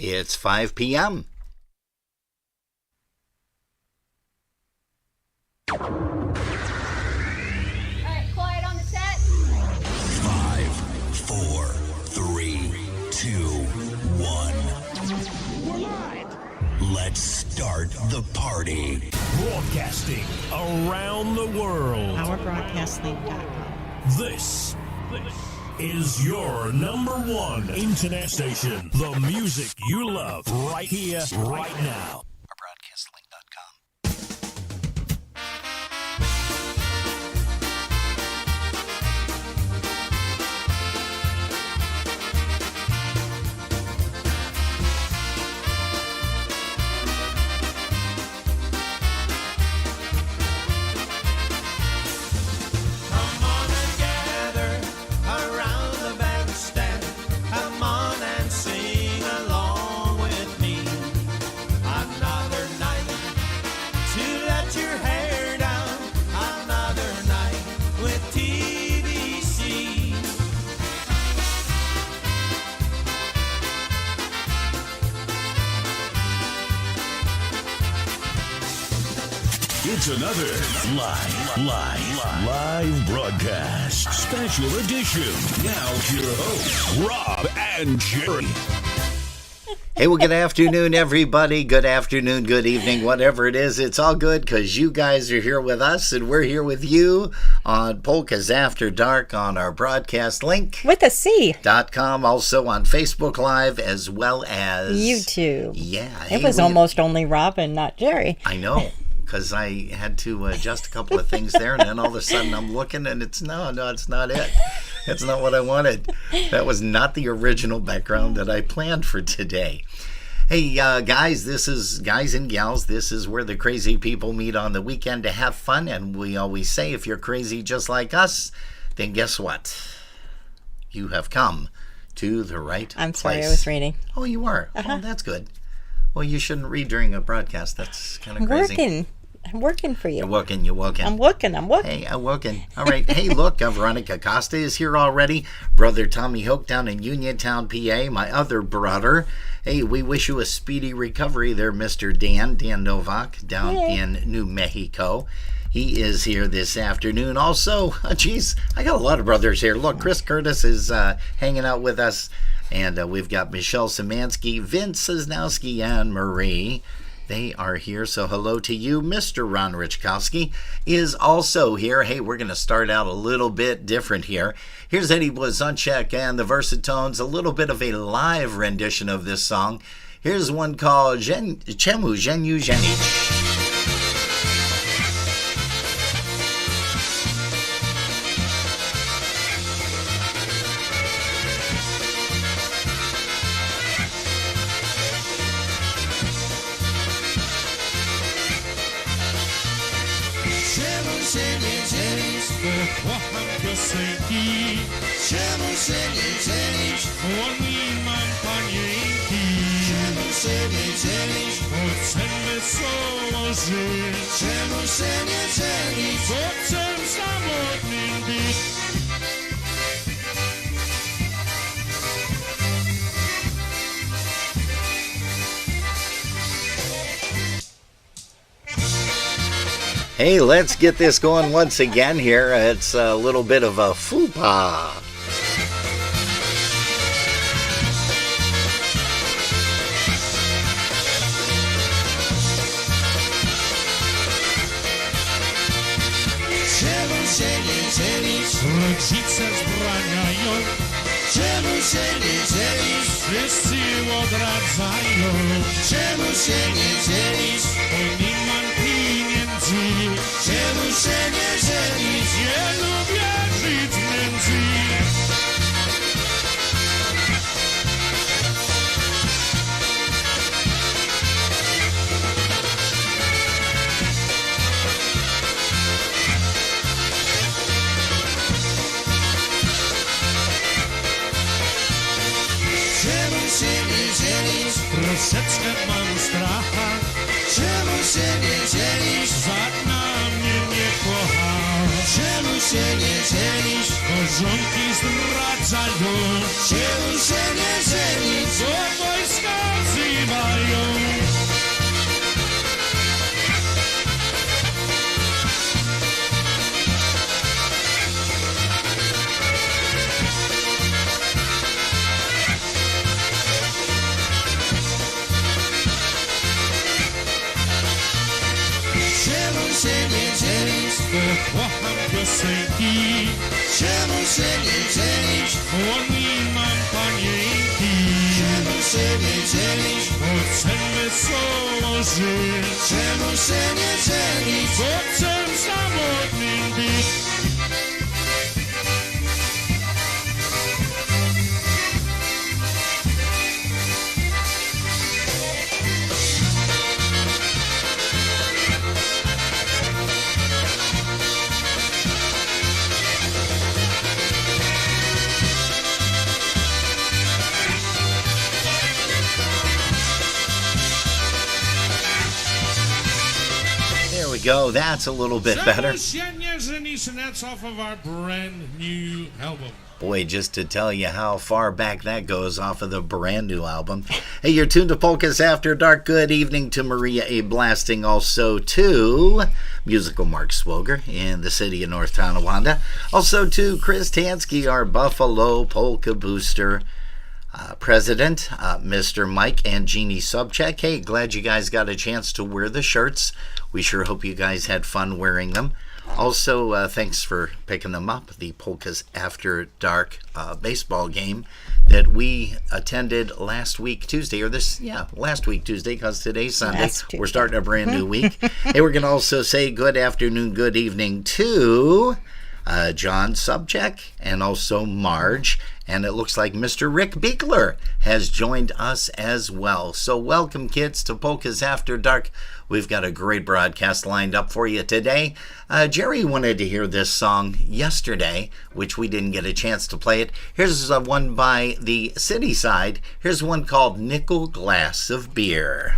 It's 5 p.m. All right, quiet on the set. 5, 4, 3, 2, 1. We're live. Let's start the party. Broadcasting around the world. OurBroadcastLink.com. This is your number one internet station. The music you love right here, right now. OurBroadcastLink.com. It's another live broadcast. Special edition. Now to your hosts, Rob and Jerry. Hey, well, good afternoon, everybody. Good afternoon, good evening, whatever it is. It's all good because you guys are here with us and we're here with you on Polkas After Dark on our broadcast link. With a C. .com, also on Facebook Live as well as YouTube. Yeah. It was almost only Robin, not Jerry. I know. Because I had to adjust a couple of things there, and then all of a sudden I'm looking, and it's no, it's not it. It's not what I wanted. That was not the original background that I planned for today. Hey, guys, guys and gals, this is where the crazy people meet on the weekend to have fun, and we always say if you're crazy just like us, then guess what? You have come to the right I'm place. sorry, I was reading. Oh, you are? Oh, that's good. Well, you shouldn't read during a broadcast. That's kind of crazy. I'm working for you. You're working. I'm working. Hey, I'm working. All right. Hey, look, Veronica Costa is here already. Brother Tommy Hoke down in Uniontown, PA. My other brother. Hey, we wish you a speedy recovery there, Mr. Dan Novak down in New Mexico. He is here this afternoon. Also, geez, I got a lot of brothers here. Look, Chris Curtis is hanging out with us. And we've got Michelle Szymanski, Vince Cisnowski, and Marie. They are here, so hello to you. Mr. Ron Richkowski is also here. Hey, we're going to start out a little bit different here. Here's Eddie Blazonczyk and the Versatones, a little bit of a live rendition of this song. Here's one called Czemu Żeniu Żenić. Kocham piosenki, czemu się nie dzielisz? Bo nie mam panienki. Czemu się nie dzielisz? Bo chcę wesoło żyć. Czemu się nie dzielisz? Bo chcę samotnym być. Hey, let's get this going once again here. It's a little bit of a fupa. Czemu się nie dzielisz? Rodzice zbraniają. Czemu się nie dzielisz? Wszyscy odradzają. Czemu się nie dzielisz? Bo nie mam pieniędzy. Czemu się nie dzielisz? Nie lubię żyć w nędzy. Czemu się nie dzielisz? Troszeczkę mam stracha. Czemu się nie dzielisz? Żadna mnie nie kocha. Czemu się nie dzielisz? Korzonki zdradzają. Czemu się nie dzielisz? Bo wojska Kocham piosenki, Czemu się nie dzielisz? bo nie mam panienki. Czemu się nie dzielisz? Bo chcę wesoło żyć, Czemu się nie dzielisz? bo chcę samotnym być. There we go. That's a little bit better. Czemu się nie żenisz? And that's off of our brand new album. Boy, just to tell you how far back that goes off of the brand new album. Hey, you're tuned to Polkas After Dark. Good evening to Maria A. Blasting, also to musical Mark Swoger in the city of North Tonawanda. Also to Chris Tansky, our Buffalo Polka Booster president, Mr. Mike and Jeannie Subcheck. Hey, glad you guys got a chance to wear the shirts. We sure hope you guys had fun wearing them. Also, thanks for picking them up. The Polkas After Dark baseball game that we attended last week Tuesday, last week Tuesday, because today's Sunday. We're starting a brand new week. Hey, we're going to also say good afternoon, good evening to John Subcheck and also Marge. And it looks like Mr. Rick Beekler has joined us as well. So welcome, kids, to Polkas After Dark. We've got a great broadcast lined up for you today. Jerry wanted to hear this song yesterday, which we didn't get a chance to play it. Here's one by the City Side. Here's one called Nickel Glass of Beer.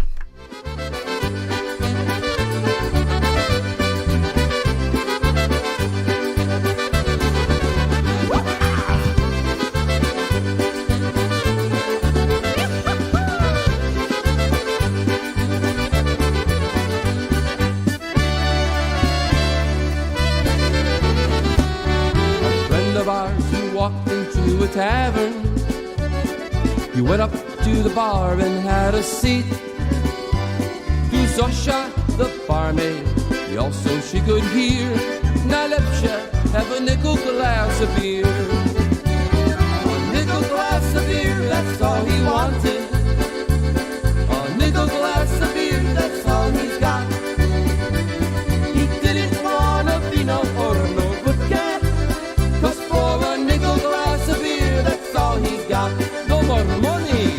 Walked into a tavern. You went up to the bar and had a seat. To Zosha, the barmaid, also she could hear. Najlepsze, have a nickel glass of beer. A nickel glass of beer, that's all he wanted. A nickel glass of beer, that's all he's got. He didn't want a vino or no vodka. 'Cause for a nickel glass of beer, that's all he's got. No more money.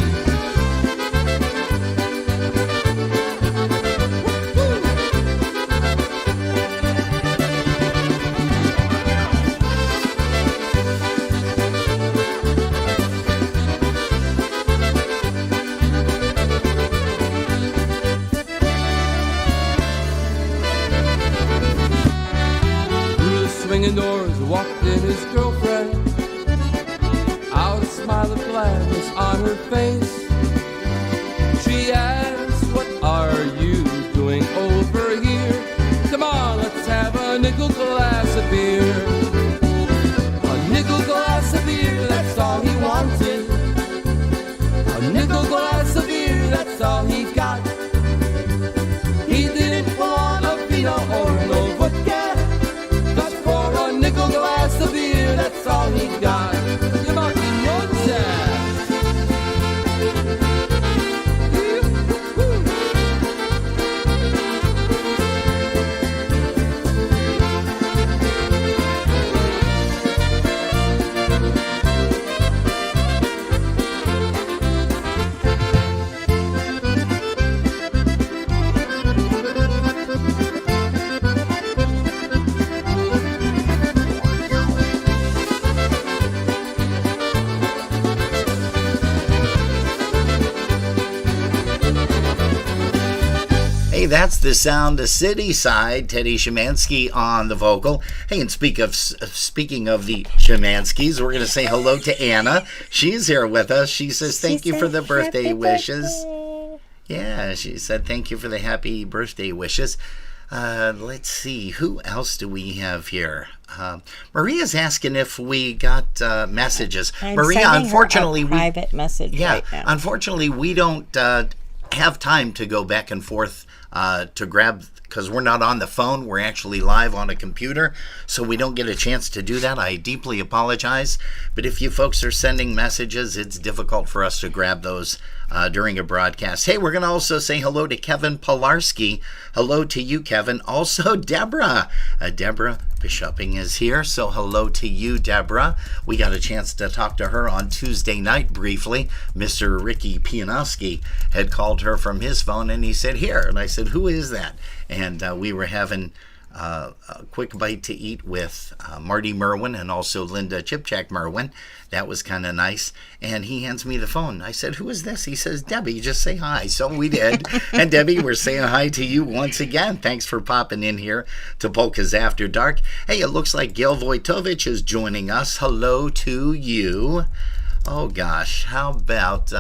Through the swinging doors walked in his girlfriend. Out a smile of gladness on her face. She asked, what are you doing over here? Come on, let's have a nickel glass of beer. A nickel glass of beer, that's all he wanted. A nickel glass of beer, that's all he got. He didn't want a vino or no vodka. Just for a nickel glass of beer, that's all he got. Come on, Hey, that's the sound, the City Side. Teddy Szymanski on the vocal. Hey, and speaking of the Szymanskis, we're going to say hello to Anna. She's here with us. She says thank you for the birthday wishes. Yeah, she said thank you for the happy birthday wishes. Let's see, who else do we have here? Maria's asking if we got messages. I'm Maria, sending unfortunately, her a private message right now. Unfortunately, we don't have time to go back and forth to grab, because we're not on the phone, we're actually live on a computer, so we don't get a chance to do that. I deeply apologize, but if you folks are sending messages, it's difficult for us to grab those during a broadcast. Hey, we're going to also say hello to Kevin Pilarski. Hello to you, Kevin. Also, Deborah. Deborah Bishopping is here, so hello to you, Deborah. We got a chance to talk to her on Tuesday night briefly. Mr. Ricky Pianowski had called her from his phone, and he said, here. And I said, who is that? And we were having a quick bite to eat with Marty Merwin and also Linda Chipchak Merwin. That was kind of nice. And he hands me the phone. I said, who is this? He says, Debbie, just say hi. So we did. And Debbie, we're saying hi to you once again. Thanks for popping in here to Polkas After Dark. Hey, it looks like Gail Wojtovich is joining us. Hello to you. Oh, gosh. How about...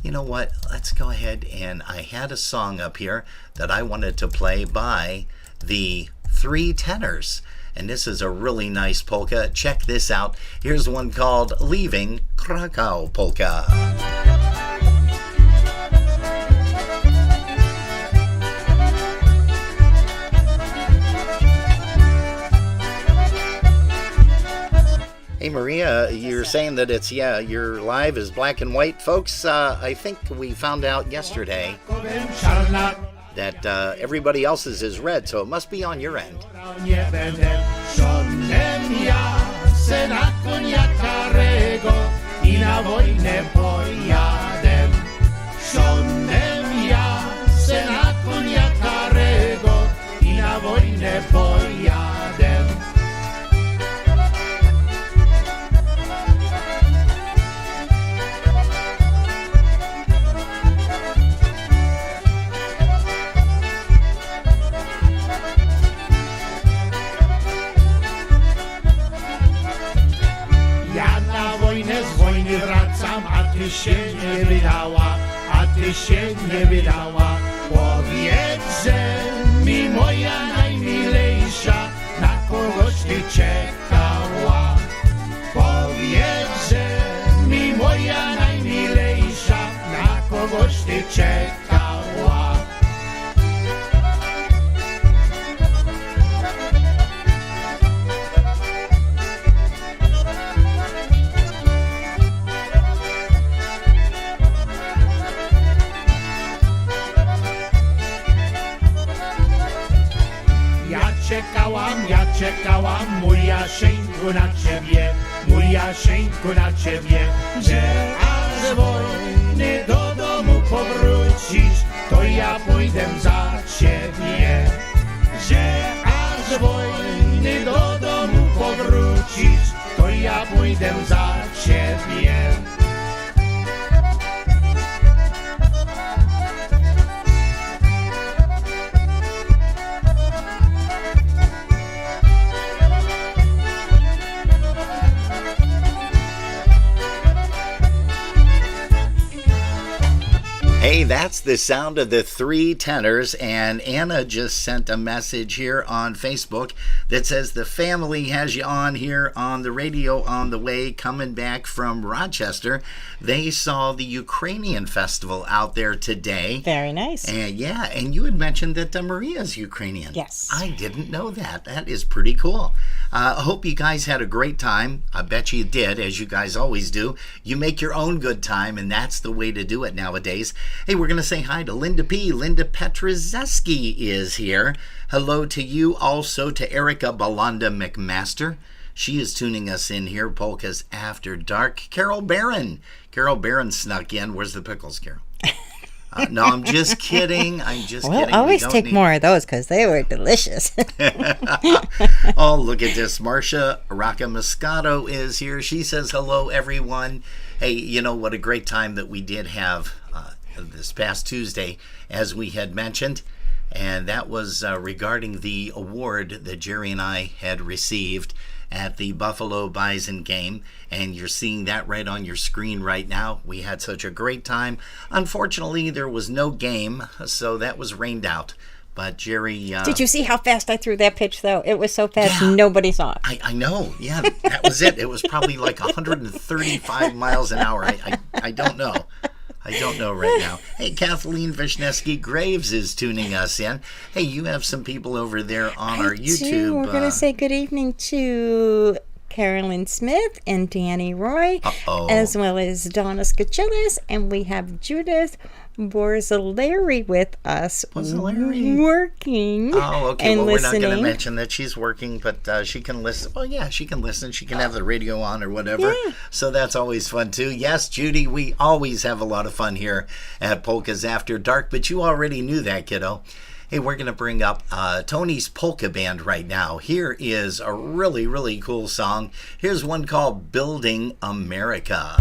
you know what? Let's go ahead, and I had a song up here that I wanted to play by the Three Tenors. And this is a really nice polka. Check this out. Here's one called Leaving Krakow Polka. Hey Maria, you're saying that it's, your live is black and white. Folks, I think we found out yesterday that everybody else's is red, so it must be on your end. Ty się nie wydała, a ty się nie wydała. Powiedz, że mi moja najmilejsza, na kogoś ty czekała. Powiedz, że mi moja najmilejsza, na kogoś ty czekała. Ja czekałam, mój Jasieńku na ciebie, mój Jasieńku na ciebie, że aż z wojny do domu powrócisz, to ja pójdę za ciebie. Że aż z wojny do domu powrócisz, to ja pójdę za ciebie. Hey, that's the sound of the Three Tenors, and Anna just sent a message here on Facebook that says the family has you on here on the radio on the way coming back from Rochester. They saw the Ukrainian festival out there today. Very nice. And and you had mentioned that Maria's Ukrainian. Yes. I didn't know that. That is pretty cool. I hope you guys had a great time. I bet you did, as you guys always do. You make your own good time, and that's the way to do it nowadays. Hey, we're going to say hi to Linda P. Linda Petrozeski is here. Hello to you. Also to Erica Belanda McMaster. She is tuning us in here, Polkas After Dark. Carol Barron. Carol Barron snuck in. Where's the pickles, Carol? No, I'm just kidding. Kidding. Always take more of those because they were delicious. Oh, look at this. Marcia Rocca Moscato is here. She says, hello, everyone. Hey, you know what a great time that we did have this past Tuesday, as we had mentioned. And that was regarding the award that Jerry and I had received at the Buffalo Bison game, and you're seeing that right on your screen right now. We had such a great time. Unfortunately, there was no game, so that was rained out. But Jerry... Did you see how fast I threw that pitch, though? It was so fast, nobody saw it. I know. Yeah, that was it. It was probably like 135 miles an hour. I don't know. I don't know right now. Hey, Kathleen Vishneski Graves is tuning us in. Hey, you have some people over there on our YouTube. We're going to say good evening to Carolyn Smith and Danny Roy, as well as Donna Skachillis, and we have Judith Borzalari with us working. Oh, okay. And well, listening. We're not going to mention that she's working, but she can listen. Well, yeah, she can listen. She can have the radio on or whatever. Yeah. So that's always fun, too. Yes, Judy, we always have a lot of fun here at Polkas After Dark, but you already knew that, kiddo. Hey, we're going to bring up Tony's Polka Band right now. Here is a really, really cool song. Here's one called Building America.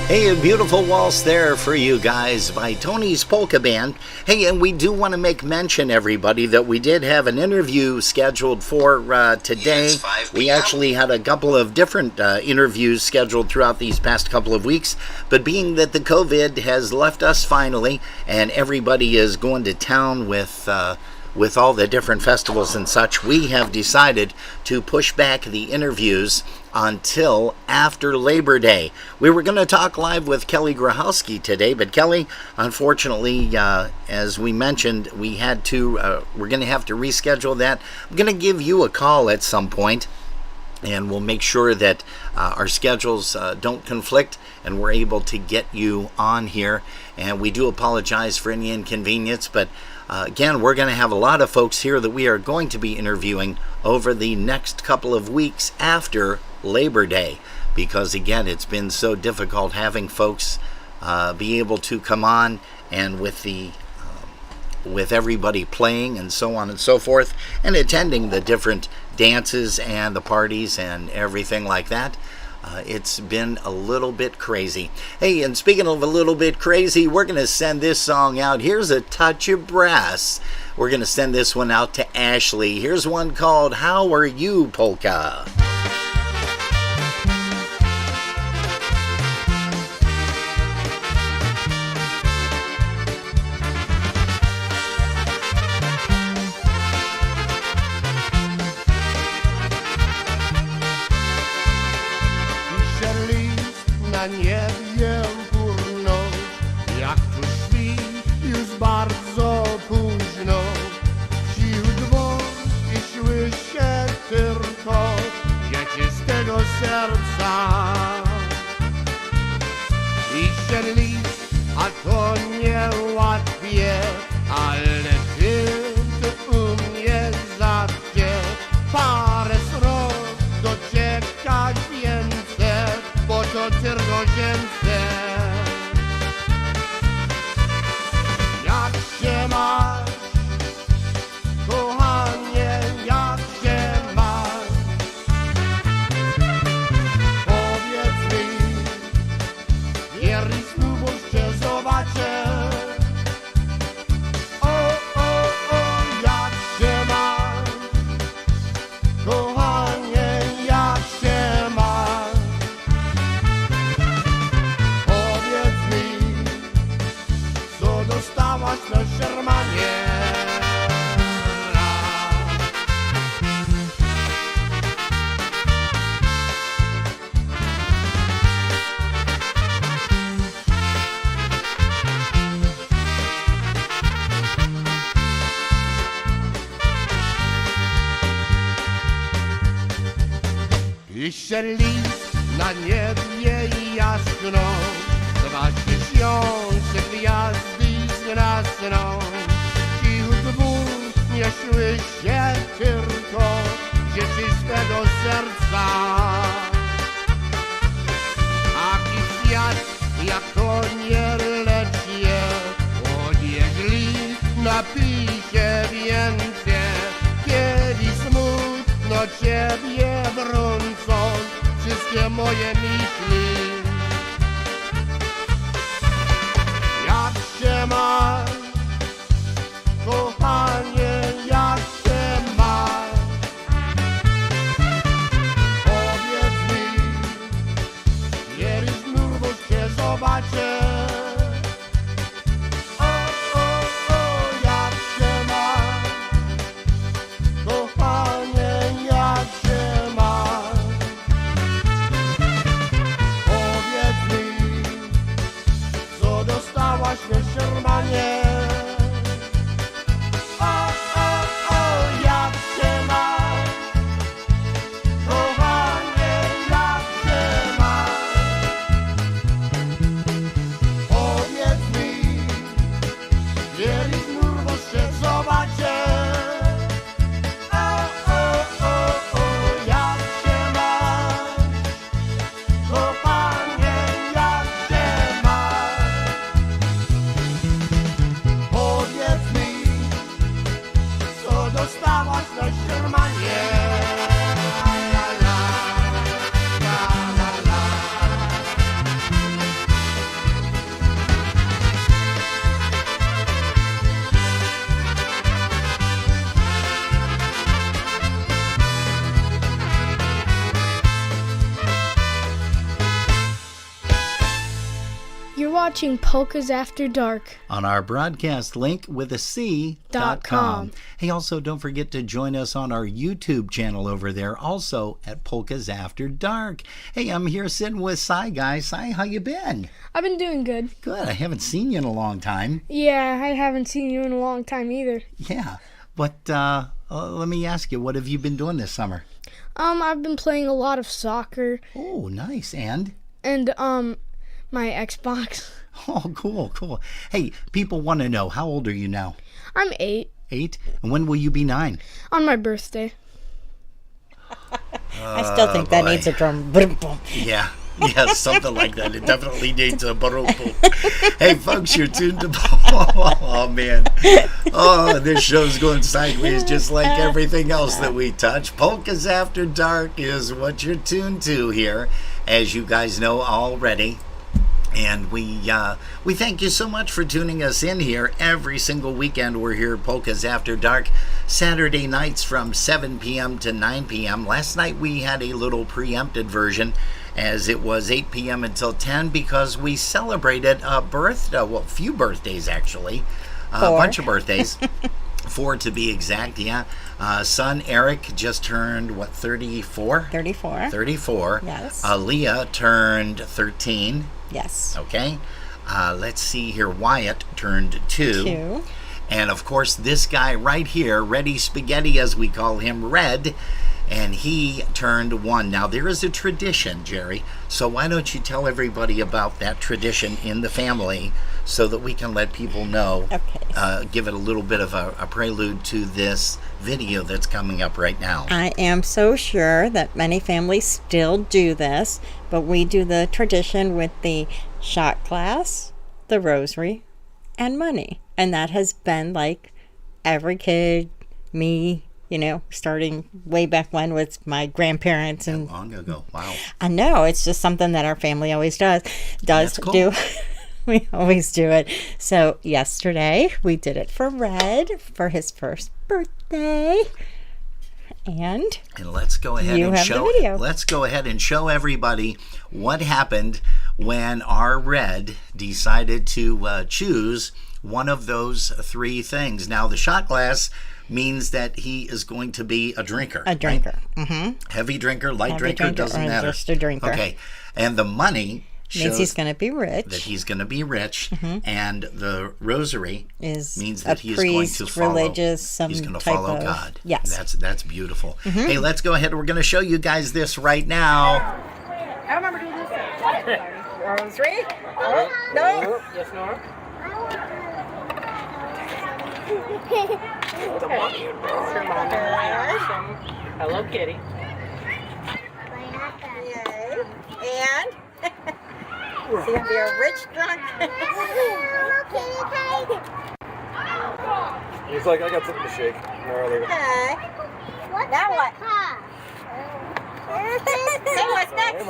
Hey, a beautiful waltz there for you guys by Tony's Polka Band. Hey, and we do want to make mention, everybody, that we did have an interview scheduled for today. We actually had a couple of different interviews scheduled throughout these past couple of weeks, but being that the COVID has left us finally, and everybody is going to town with all the different festivals and such, we have decided to push back the interviews until after Labor Day. We were going to talk live with Kelly Grahowski today, but Kelly, unfortunately, as we mentioned, we're going to have to reschedule that. I'm going to give you a call at some point, and we'll make sure that our schedules don't conflict and we're able to get you on here. And we do apologize for any inconvenience, but again, we're going to have a lot of folks here that we are going to be interviewing over the next couple of weeks after Labor Day, because again, it's been so difficult having folks be able to come on, and with everybody playing and so on and so forth, and attending the different dances and the parties and everything like that. It's been a little bit crazy. Hey, and speaking of a little bit crazy, we're going to send this song out. Here's a touch of brass. We're going to send this one out to Ashley. Here's one called How Are You, Polka? serca. Pisze list, a to niełatwie, ale ty u mnie zawsze parę srok dociekać więcej, bo to tylko ziemce. Jak się masz, kochanie, jak się masz? Powiedz mi, wierni snu, bo cię zobaczę. O, jak się masz, kochanie, jak się masz? Powiedz mi, co dostałaś na Shermanie? Pisze list na niebie jasno, 2000 gwiazdy zgasną. Cichut ból nie słyszę tylko czystego serca. Taki świat jak to nie lecie, odjeźli napisze więcej. Kiedy smutno ciebie wrącą wszystkie moje myśli. Jak się masz, kochanie, jak się masz? Powiedz mi, wierzysz znów, bo cię zobaczę. Jak się masz, kochanie, jak się masz? Powiedz mi, co dostałaś na Shermanie? Jak się masz, kochanie, jak się masz? Powiedz mi, wierzysz znów, bo się zobaczę. Jak się masz, kochanie, jak się masz? Powiedz mi, co dostałaś na Shermanie? La, la, la, la, la. You're watching Polkas After Dark. On our broadcast link with a C.com. Hey, also don't forget to join us on our YouTube channel over there, also at Polkas After Dark. Hey, I'm here sitting with Cy Guy. Cy, how you been? I've been doing good. Good. I haven't seen you in a long time. Yeah, I haven't seen you in a long time either. Yeah. But let me ask you, what have you been doing this summer? I've been playing a lot of soccer Oh, nice. And? and my Xbox. Oh, cool. Hey, people want to know, how old are you now? I'm 8 8? And when will you be 9? on my birthday. I still think that needs a drum. Boom, boom. Yeah, something like that. It definitely needs a baropo. Hey, folks, you're tuned to... Oh, man. Oh, this show's going sideways just like everything else that we touch. Polkas After Dark is what you're tuned to here, as you guys know already. And we thank you so much for tuning us in here every single weekend. We're here at Polkas After Dark, Saturday nights from 7 p.m. to 9 p.m. Last night we had a little preempted version, as it was 8 p.m. until 10, because we celebrated a birthday, well, a few birthdays actually, a bunch of birthdays. 4 to be exact, yeah. Son Eric just turned, 34? 34. 34. Yes. Leah turned 13. Yes. Okay. Let's see here. Wyatt turned 2. 2. And of course, this guy right here, Ready Spaghetti, as we call him, Red, and he turned 1. Now, there is a tradition, Jerry, so why don't you tell everybody about that tradition in the family so that we can let people know, give it a little bit of a prelude to this video that's coming up right now. I am so sure that many families still do this, but we do the tradition with the shot glass, the rosary, and money. And that has been like every kid, me, starting way back when with my grandparents. And long ago. Wow. I know, it's just something that our family always does cool. do. We always do it. So yesterday we did it for Red for his first birthday. And let's go ahead you and have show the video. Let's go ahead and show everybody what happened when our Red decided to choose one of those 3 things. Now, the shot glass means that he is going to be a drinker. A drinker. Right? Mm-hmm. Heavy drinker, light drinker, doesn't or matter. Just a drinker. Okay. And the money means he's going to be rich. That he's going to be rich. And the rosary means that he is priest, going to follow. Religious, he's going to follow God. Yes. That's beautiful. Hey, let's go ahead. We're going to show you guys this right now. I remember doing this. Rosary? No. Yes, no. Hello, Kitty. Yay. And is he going to be a rich drunk? He's like, I got something to shake. Okay. Now what? Say what's next?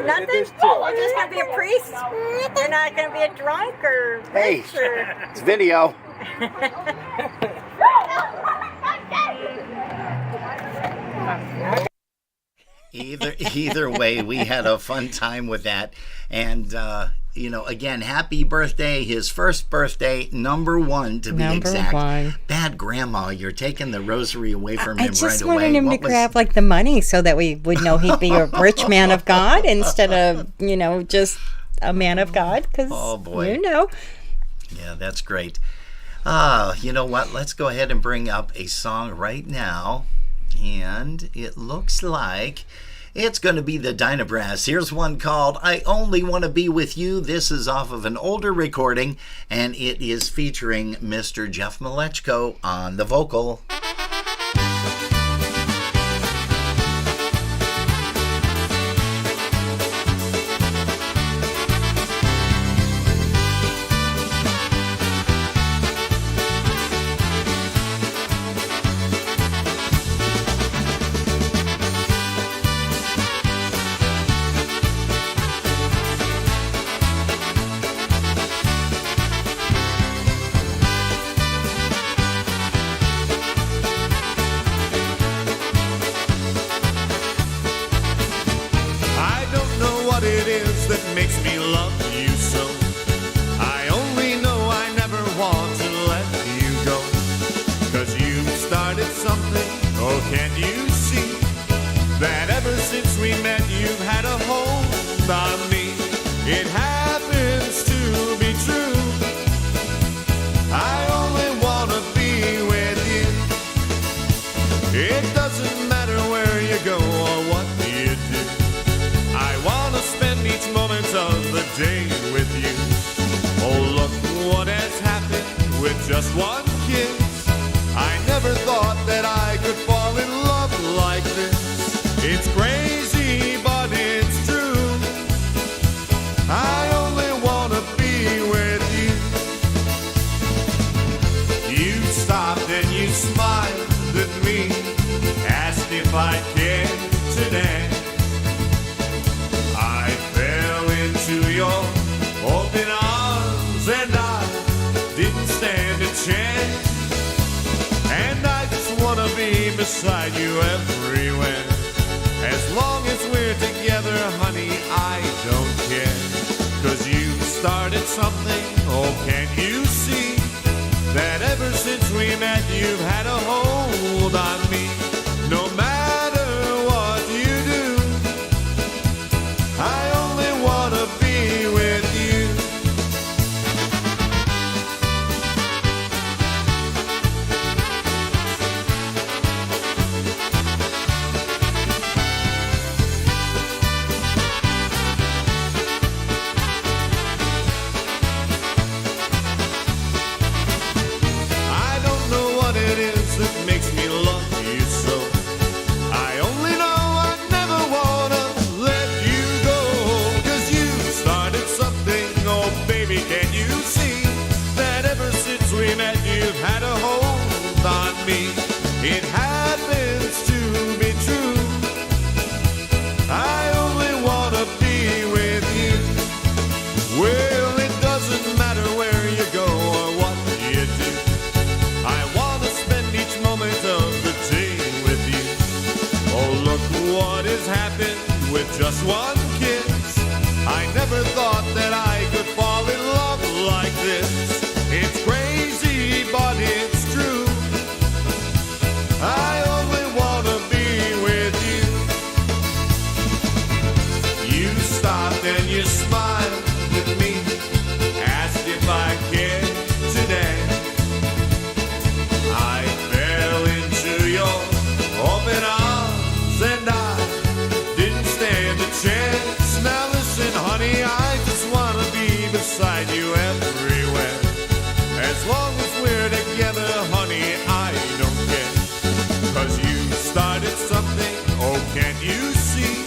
Nothing? You're just going to be a priest? You're not going to be a drunk or Hey, rich or... it's video. Either way, we had a fun time with that. And, again, happy birthday. His first birthday, number 1 to be exact. Number 1. Bad grandma, you're taking the rosary away from him I right just away. wanted him to grab like the money so that we would know he'd be a rich man of God instead of, just a man of God. Because, oh, boy. Yeah, that's great. You know what? Let's go ahead and bring up a song right now. And it looks like it's going to be the Dynabrass. Here's one called I Only Want to Be With You. This is off of an older recording, and it is featuring Mr. Jeff Malechko on the vocal. Makes me love you so. I only know I never want to let you go. 'Cause you started something, oh can you see? That ever since we met you've had a hold on me. It happens to be true. I only want to be with you. It doesn't matter where you go or what you do. I want to spend each moment of the day with you. Oh, look what has happened with just one kiss. I never thought that I could fall in love like this. It's crazy, but it's true. I only want to be with you. You stopped and you smiled at me, asked if I cared to dance. I fell into your open arms and I didn't stand a chance. And I just want to be beside you everywhere. As long as we're together, honey, I don't care. 'Cause you started something, oh can't you see? That ever since we met you've had a hold on me. No matter what you do, I only want to be with you. just one kiss. I never thought that I could fall in love like this. It's crazy, but it's true. I only wanna be with you. You stopped and you smiled at me, asked if I cared today. I fell into your open arms and I didn't stand a chance. Now listen, honey, I just wanna be beside you everywhere. As long as we're together, honey, I don't care. 'Cause you started something, oh, can't you see?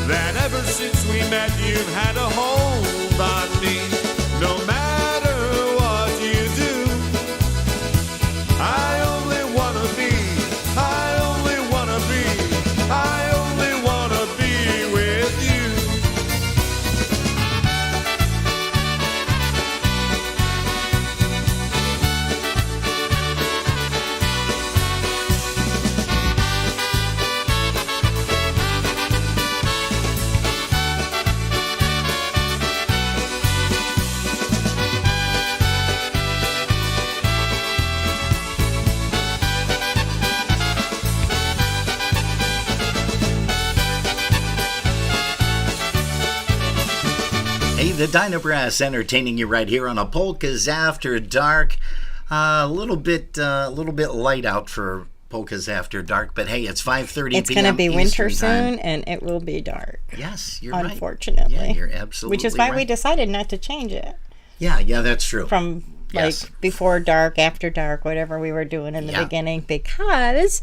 That ever since we met, you've had a hold on me. No matter what you do, I only wanna be, I only wanna be, I only wanna be with you. Hey, the Dynabrass entertaining you right here on a Polkas After Dark. A little bit light out for Polkas After Dark, but hey, it's 5:30 It's p.m. going to be winter Eastern Time. soon, and it will be dark. Yes, you're right. Unfortunately. Yeah, you're absolutely Which is why right. we decided not to change it Yeah, that's true. from Yes. before dark, after dark, whatever we were doing in the Yeah. beginning, because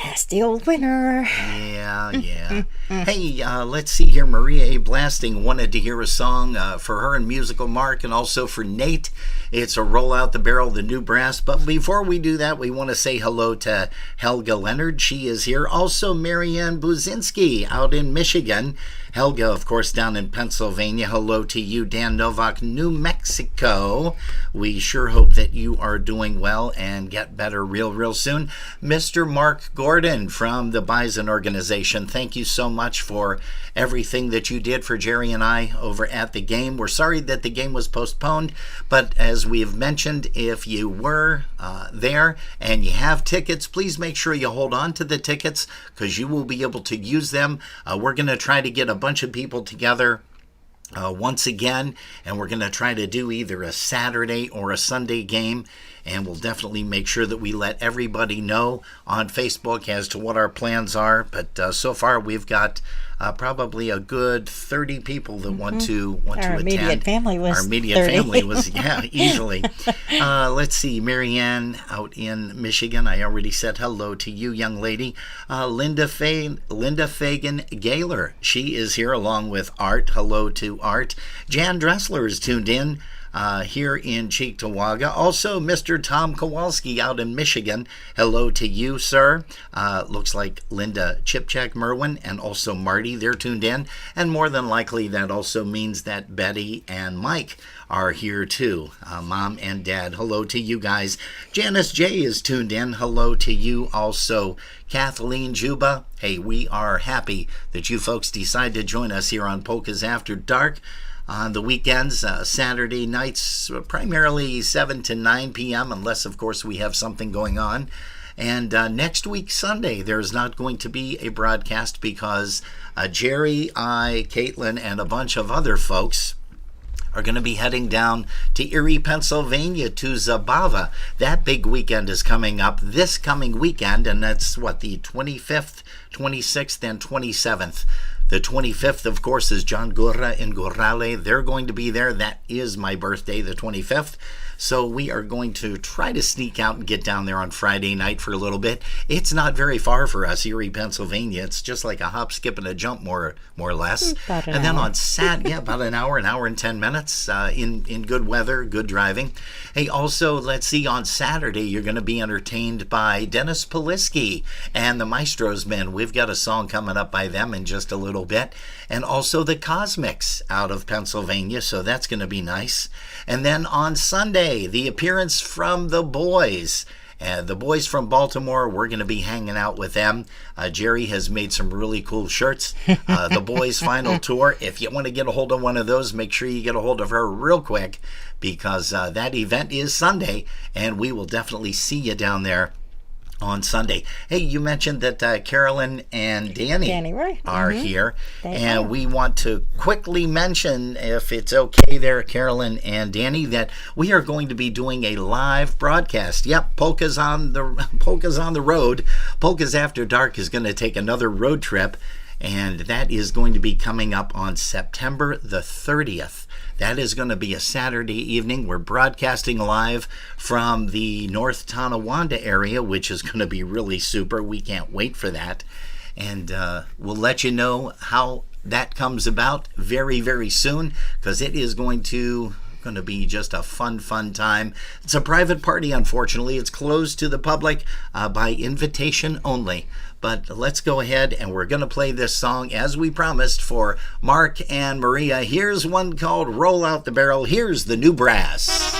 nasty old winter. Yeah. Hey, let's see here. Maria A. Blasting wanted to hear a song for her and Musical Mark and also for Nate. It's a Roll Out the Barrel, the new brass. But before we do that, we want to say hello to Helga Leonard. She is here. Also, Marianne Buzinski out in Michigan. Helga, of course, down in Pennsylvania. Hello to you, Dan Novak, New Mexico. We sure hope that you are doing well and get better real soon. Mr. Mark Gordon from the Bison Organization, thank you so much for everything that you did for Jerry and I over at the game. We're sorry that the game was postponed, but as we have mentioned, if you were there and you have tickets, please make sure you hold on to the tickets because you will be able to use them. We're going to try to get a bunch of people together once again, and we're going to try to do either a Saturday or a Sunday game, and we'll definitely make sure that we let everybody know on Facebook as to what our plans are. But so far we've got probably a good 30 people that want to attend. Our immediate family was Our immediate 30. family was, easily. Let's see, Marianne out in Michigan. I already said hello to you, young lady. Linda Fagan Gaylor. She is here along with Art. Hello to Art. Jan Dressler is tuned in. Here in Cheektowaga. Also, Mr. Tom Kowalski out in Michigan. Hello to you, sir. Looks like Linda Chipchak Merwin and also Marty, they're tuned in. And more than likely, that also means that Betty and Mike are here too. Mom and Dad, hello to you guys. Janice J is tuned in. Hello to you also. Kathleen Juba, hey, we are happy that you folks decide to join us here on Polkas After Dark. On the weekends, Saturday nights, primarily 7 to 9 p.m., unless, of course, we have something going on. And next week, Sunday, there's not going to be a broadcast because Jerry, I, Caitlin, and a bunch of other folks are going to be heading down to Erie, Pennsylvania to Zabava. That big weekend is coming up this coming weekend, and that's what, the 25th, 26th, and 27th. The 25th, of course, is John Gurra in Gorale. They're going to be there. That is my birthday, the 25th. So we are going to try to sneak out and get down there on Friday night for a little bit. It's not very far for us, Erie, Pennsylvania. It's just like a hop, skip, and a jump, more or less. About an and then hour. on Saturday, about an hour and 10 minutes in good weather, good driving. Hey, also, let's see, on Saturday, you're going to be entertained by Dennis Polisky and the Maestros Men. We've got a song coming up by them in just a little bit. And also the Cosmics out of Pennsylvania, so that's going to be nice. And then on Sunday, the appearance from the boys. The boys from Baltimore, we're going to be hanging out with them. Jerry has made some really cool shirts. The boys' final tour, if you want to get a hold of one of those, make sure you get a hold of her real quick, because that event is Sunday, and we will definitely see you down there on Sunday. Hey, you mentioned that Carolyn and Danny right. are here, and are. we want to quickly mention, if it's okay there, Carolyn and Danny, that we are going to be doing a live broadcast. Yep, Polkas on the road. Polkas After Dark is going to take another road trip, and that is going to be coming up on September the 30th. That is going to be a Saturday evening. We're broadcasting live from the North Tonawanda area, which is going to be really super. We can't wait for that. And we'll let you know how that comes about very, very soon, because it is going to be just a fun time. It's a private party, unfortunately. It's closed to the public by invitation only. But let's go ahead, and we're going to play this song as we promised for Mark and Maria. Here's one called Roll Out the Barrel. Here's the New Brass.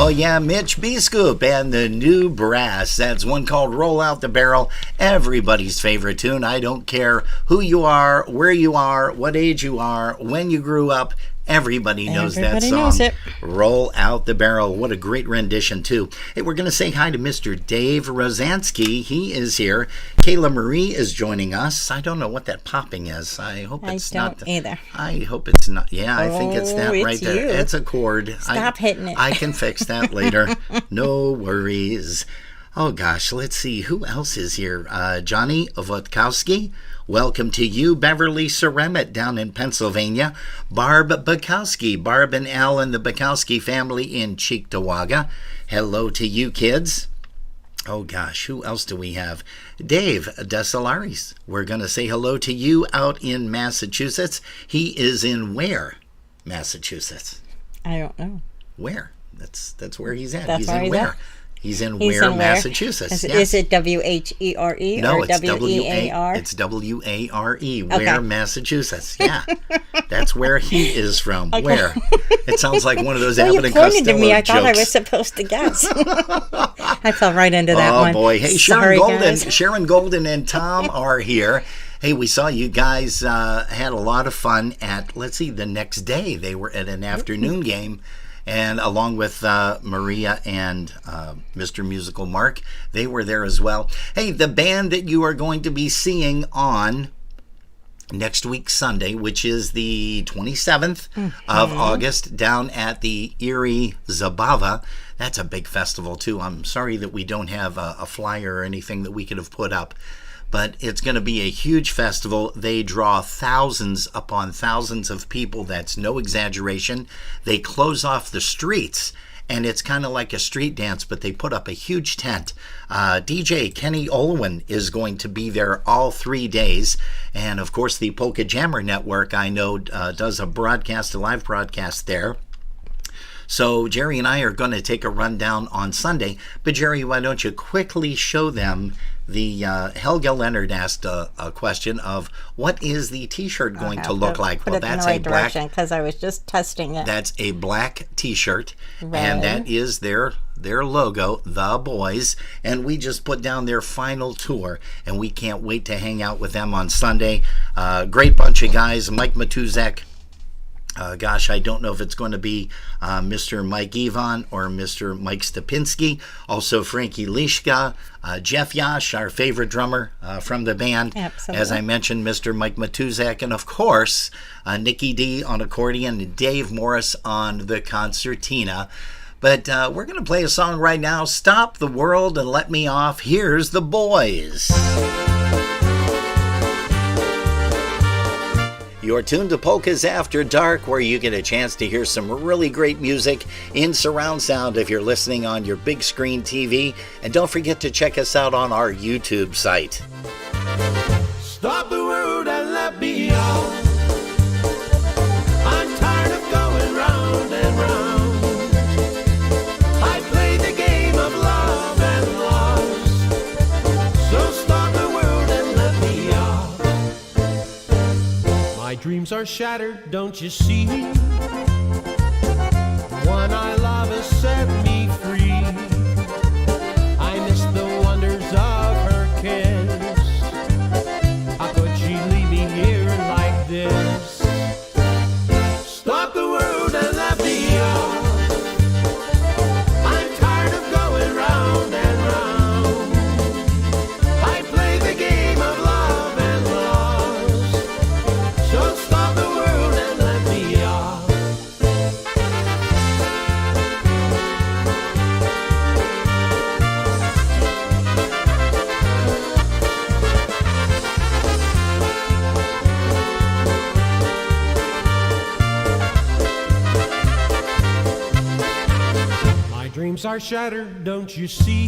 Oh yeah, Mitch B-Scoop and the New Brass. That's one called Roll Out the Barrel. Everybody's favorite tune. I don't care who you are, where you are, what age you are, when you grew up. Everybody knows that Everybody song. knows it. Roll Out the Barrel. What a great rendition, too. Hey, we're going to say hi to Mr. Dave Rozansky. He is here. Kayla Marie is joining us. I don't know what that popping is. I hope it's not. I don't either. I hope it's not. Yeah, I think it's that it's right there. you. It's a chord. Stop hitting it. I can fix that later. No worries. Oh, gosh. Let's see. Who else is here? Johnny Vodkowski. Welcome to you, Beverly Ceremet down in Pennsylvania. Barb Bukowski. Barb and Al and the Bukowski family in Cheektowaga. Hello to you, kids. Oh, gosh. Who else do we have? Dave Desalaris. We're going to say hello to you out in Massachusetts. He is in where? Massachusetts. I don't know. Where? That's where he's at. That's he's where in he's where? at? He's in He's Ware, in Ware. Massachusetts. Is it WHERE No, or it's WEAR? It's WARE, Ware, Massachusetts. Yeah, that's where he is from. Okay. Where? It sounds like one of those Well, Abbott you and pointed to Costello me. I thought I jokes. was supposed to guess. I fell right into that one. Oh boy! Hey, Sorry, guys. Sharon Golden and Tom are here. Hey, we saw you guys had a lot of fun at. Let's see, the next day they were at an afternoon game. And along with Maria and Mr. Musical Mark, they were there as well. Hey, the band that you are going to be seeing on next week, Sunday, which is the 27th of August, down at the Erie Zabava. That's a big festival, too. I'm sorry that we don't have a flyer or anything that we could have put up. But it's going to be a huge festival. They draw thousands upon thousands of people. That's no exaggeration. They close off the streets, and it's kind of like a street dance, but they put up a huge tent. DJ Kenny Olwyn is going to be there all 3 days. And, of course, the Polka Jammer Network, I know, does a live broadcast there. So Jerry and I are going to take a rundown on Sunday. But, Jerry, why don't you quickly show them the Helga Leonard asked a question of what is the T-shirt going to look like? Put it in the right direction because I was just testing it. That's a black T-shirt, Right. and that is their logo, The Boys, and we just put down their final tour, and we can't wait to hang out with them on Sunday. Great bunch of guys, Mike Matuzek. Gosh, I don't know if it's going to be Mr. Mike Ivan or Mr. Mike Stepinski. Also, Frankie Lishka, Jeff Yash, our favorite drummer from the band. Absolutely. As I mentioned, Mr. Mike Matuzak, and of course, Nikki D on accordion and Dave Morris on the concertina. But we're going to play a song right now, Stop the World and Let Me Off. Here's The Boys. You're tuned to Polkas After Dark, where you get a chance to hear some really great music in surround sound if you're listening on your big screen TV. And don't forget to check us out on our YouTube site. Stop the world and let me out. I'm tired of going round and round. I played the game of love and lost. So stop the world and let me out. My dreams are shattered, don't you see? The one I love has set me free. I miss the wonders of her kiss. How could she leave me here like this? Stop the world and let me out. I'm tired of going round and round. I play the game of love and lost. So stop the world and let me out. My dreams are shattered, don't you see?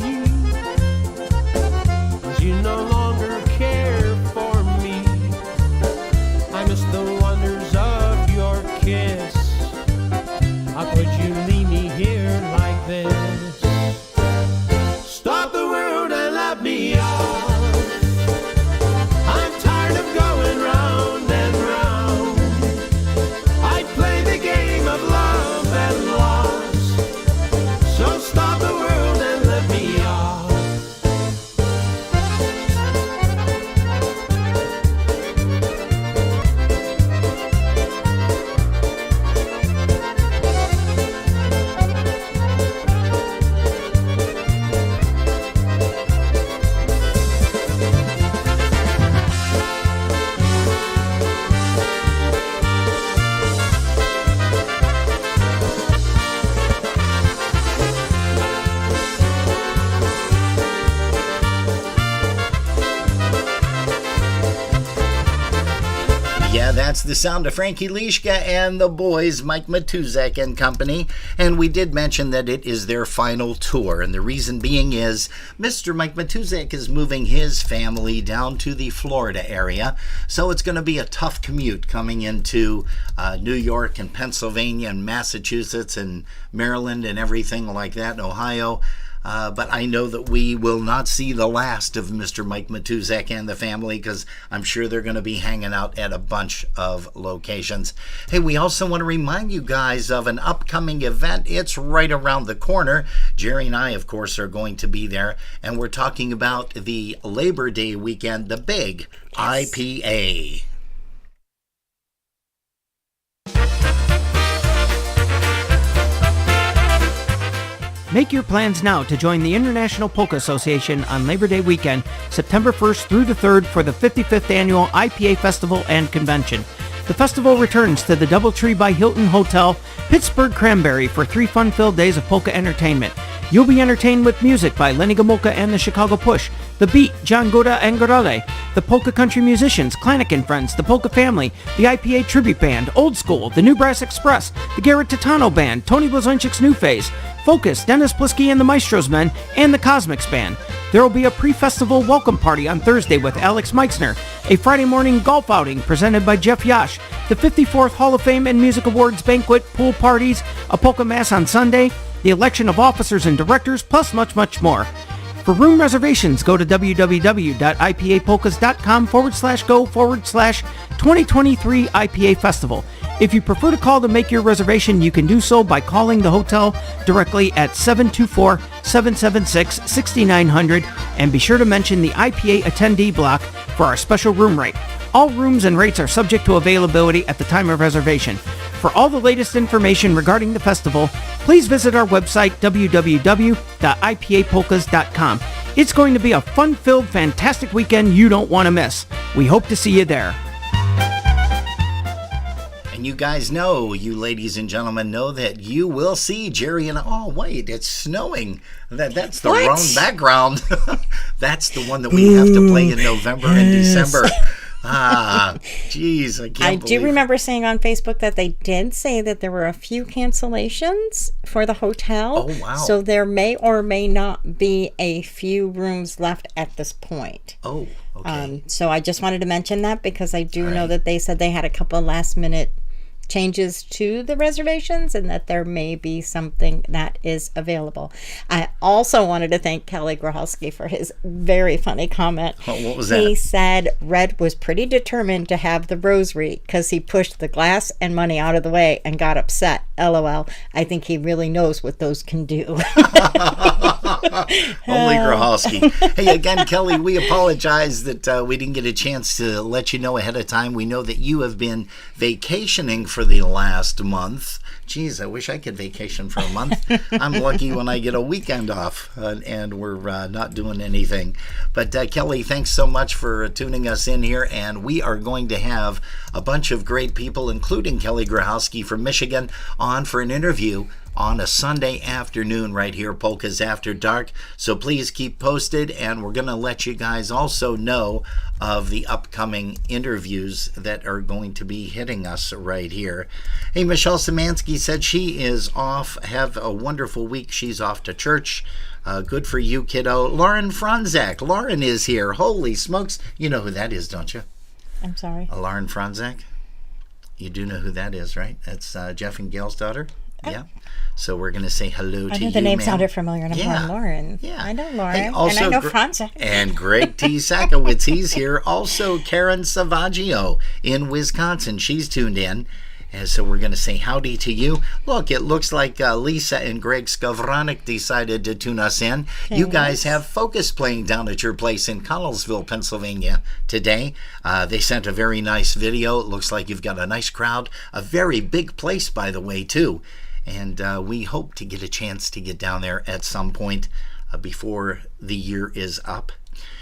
'Cause you no longer care for me. I miss the wonders of your kiss. How could you leave me here like this? Stop the world and let me out. I'm tired of going round and round. I play the game of love and lost. So stop the world and let me out. the sound of Frankie Lishka and the boys, Mike Matuzek and company. And we did mention that it is their final tour. And the reason being is Mr. Mike Matuzek is moving his family down to the Florida area. So it's going to be a tough commute coming into New York and Pennsylvania and Massachusetts and Maryland and everything like that, and Ohio. But I know that we will not see the last of Mr. Mike Matuzek and the family, because I'm sure they're going to be hanging out at a bunch of locations. Hey, we also want to remind you guys of an upcoming event. It's right around the corner. Jerry and I, of course, are going to be there, and we're talking about the Labor Day weekend, the big IPA. Make your plans now to join the International Polka Association on Labor Day weekend, September 1st through the 3rd for the 55th Annual IPA Festival and Convention. The festival returns to the Doubletree by Hilton Hotel, Pittsburgh Cranberry for 3 fun-filled days of polka entertainment. You'll be entertained with music by Lenny Gomulka and the Chicago Push, The Beat, John Goda and Gorale, the Polka Country Musicians, Klanik and Friends, the Polka Family, the IPA Tribute Band, Old School, the New Brass Express, the Garrett Titano Band, Tony Blazonczyk's New Phase, Focus, Dennis Plisky and the Maestros Men, and the Cosmics Band. There will be a pre-festival welcome party on Thursday with Alex Meixner, a Friday morning golf outing presented by Jeff Yash, the 54th Hall of Fame and Music Awards banquet, pool parties, a polka mass on Sunday, the election of officers and directors, plus much, much more. For room reservations, go to www.ipapolkas.com/go/2023 IPA Festival. If you prefer to call to make your reservation, you can do so by calling the hotel directly at 724-776-6900, and be sure to mention the IPA attendee block for our special room rate. All rooms and rates are subject to availability at the time of reservation. For all the latest information regarding the festival, please visit our website, www.ipapolkas.com. It's going to be a fun-filled, fantastic weekend you don't want to miss. We hope to see you there. And you guys know, you ladies and gentlemen know that you will see Jerry and... Oh, wait, it's snowing. That's the wrong background. That's the one that we have to play in November and December. Jeez, I can't believe. I do remember seeing on Facebook that they did say that there were a few cancellations for the hotel. Oh, wow. So there may or may not be a few rooms left at this point. Oh, okay. So I just wanted to mention that, because I do know that they said they had a couple of last minute changes to the reservations, and that there may be something that is available. I also wanted to thank Kelly Grohalski for his very funny comment. Oh, what was that? He said Red was pretty determined to have the rosary because he pushed the glass and money out of the way and got upset. LOL. I think he really knows what those can do. Only Grohalski. Hey, again, Kelly, we apologize that we didn't get a chance to let you know ahead of time. We know that you have been vacationing for the last month. Geez, I wish I could vacation for a month. I'm lucky when I get a weekend off and we're not doing anything. But Kelly, thanks so much for tuning us in here. And we are going to have a bunch of great people, including Kelly Grohalski from Michigan, on for an interview on a Sunday afternoon right here, Polkas After Dark. So please keep posted, and we're going to let you guys also know of the upcoming interviews that are going to be hitting us right here. Hey, Michelle Szymanski said she is off. Have a wonderful week. She's off to church. Good for you, kiddo. Lauren Franzak. Lauren is here. Holy smokes. You know who that is, don't you? I'm sorry. Lauren Franzak? You do know who that is, right? That's Jeff and Gail's daughter. Yeah. So we're going to say hello to you, I know the name ma'am. sounded familiar, and I'm going, Lauren. Yeah. I know Lauren, Hey, also, and I know Franza. And Greg T. Sakowitz, he's here. Also, Karen Savaggio in Wisconsin. She's tuned in. And so we're going to say howdy to you. Look, it looks like Lisa and Greg Skowronek decided to tune us in. Yes. You guys have Focus playing down at your place in Connellsville, Pennsylvania today. They sent a very nice video. It looks like you've got a nice crowd. A very big place, by the way, too. And we hope to get a chance to get down there at some point before the year is up.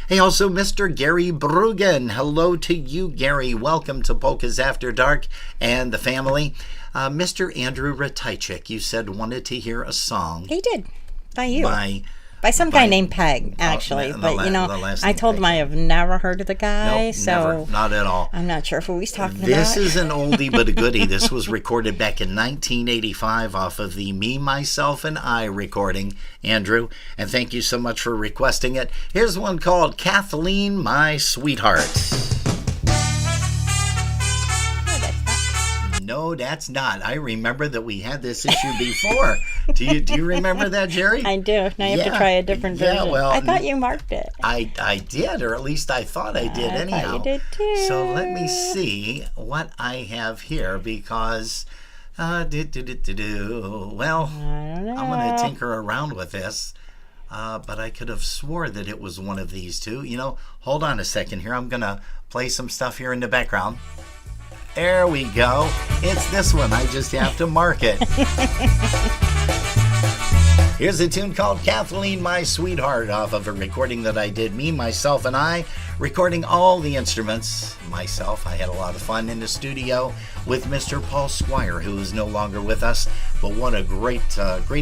Hey, also, Mr. Gary Bruggen. Hello to you, Gary. Welcome to Polkas After Dark and the family. Mr. Andrew Ratajczyk, you said wanted to hear a song. He did. By you. By By some guy named Peg, actually. But, you know, I told him I have never heard of the guy. Nope, so never. Not at all. I'm not sure who he's talking about. This is an oldie but a goodie. This was recorded back in 1985 off of the Me, Myself, and I recording, Andrew. And thank you so much for requesting it. Here's one called Kathleen, My Sweetheart. No, that's not. I remember that we had this issue before. Do you remember that, Jerry? I do. Now you have to try a different version. Yeah, well, I thought you marked it. I did, or at least I thought I did anyhow. I thought you did too. So let me see what I have here because, well, I don't know. I'm going to tinker around with this. But I could have swore that it was one of these two. You know, hold on a second here. I'm going to play some stuff here in the background. There we go. It's this one. I just have to mark it. Here's a tune called Kathleen, My Sweetheart off of a recording that I did, Me, Myself, and I, recording all the instruments. Myself, I had a lot of fun in the studio with Mr. Paul Squire, who is no longer with us, but what a great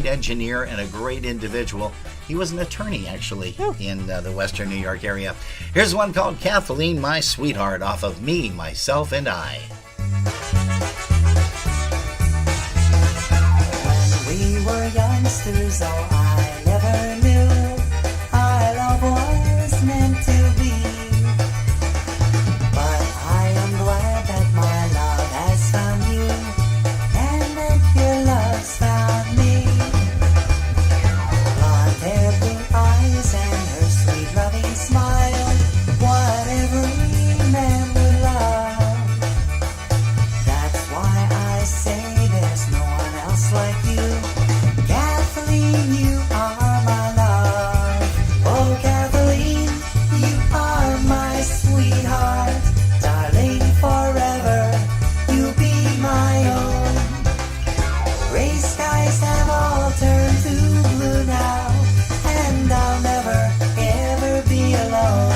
engineer and a great individual. He was an attorney, actually, in the Western New York area. Here's one called Kathleen, My Sweetheart off of Me, Myself, and I. When we were youngsters, oh, I never knew our love was meant to be. But I am glad that my love has found you, and that your love's found me. Blonde hair, blue eyes, and her sweet loving smile, what every man would love. That's why I say there's no one else like you. Kathleen, you are my love. Oh, Kathleen, you are my sweetheart. Darling, forever you'll be my own. Gray skies have all turned to blue now, and I'll never, ever be alone.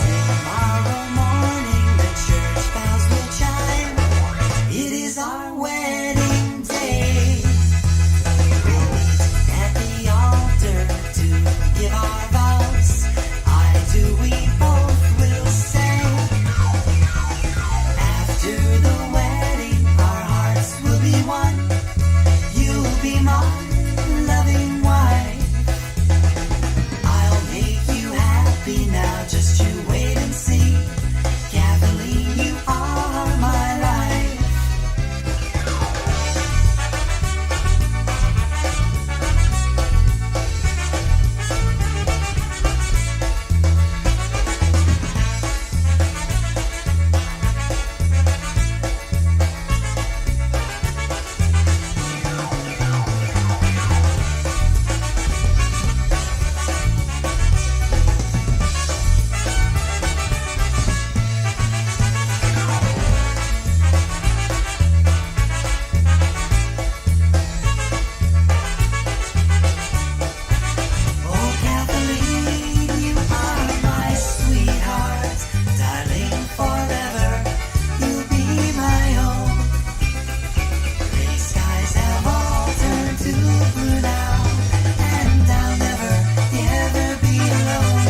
Tomorrow morning the church bells will chime. It is our wedding day. We'll meet at the altar to give our vows. I do, we both will say. After the wedding, our hearts will be one. You'll be my loving wife. I'll make you happy now, just you wait and see. Kathleen, you are my life. Oh, Kathleen, you are my sweetheart. Darling, forever you'll be my own. Gray skies have all turned to blue now, and I'll never, ever be alone.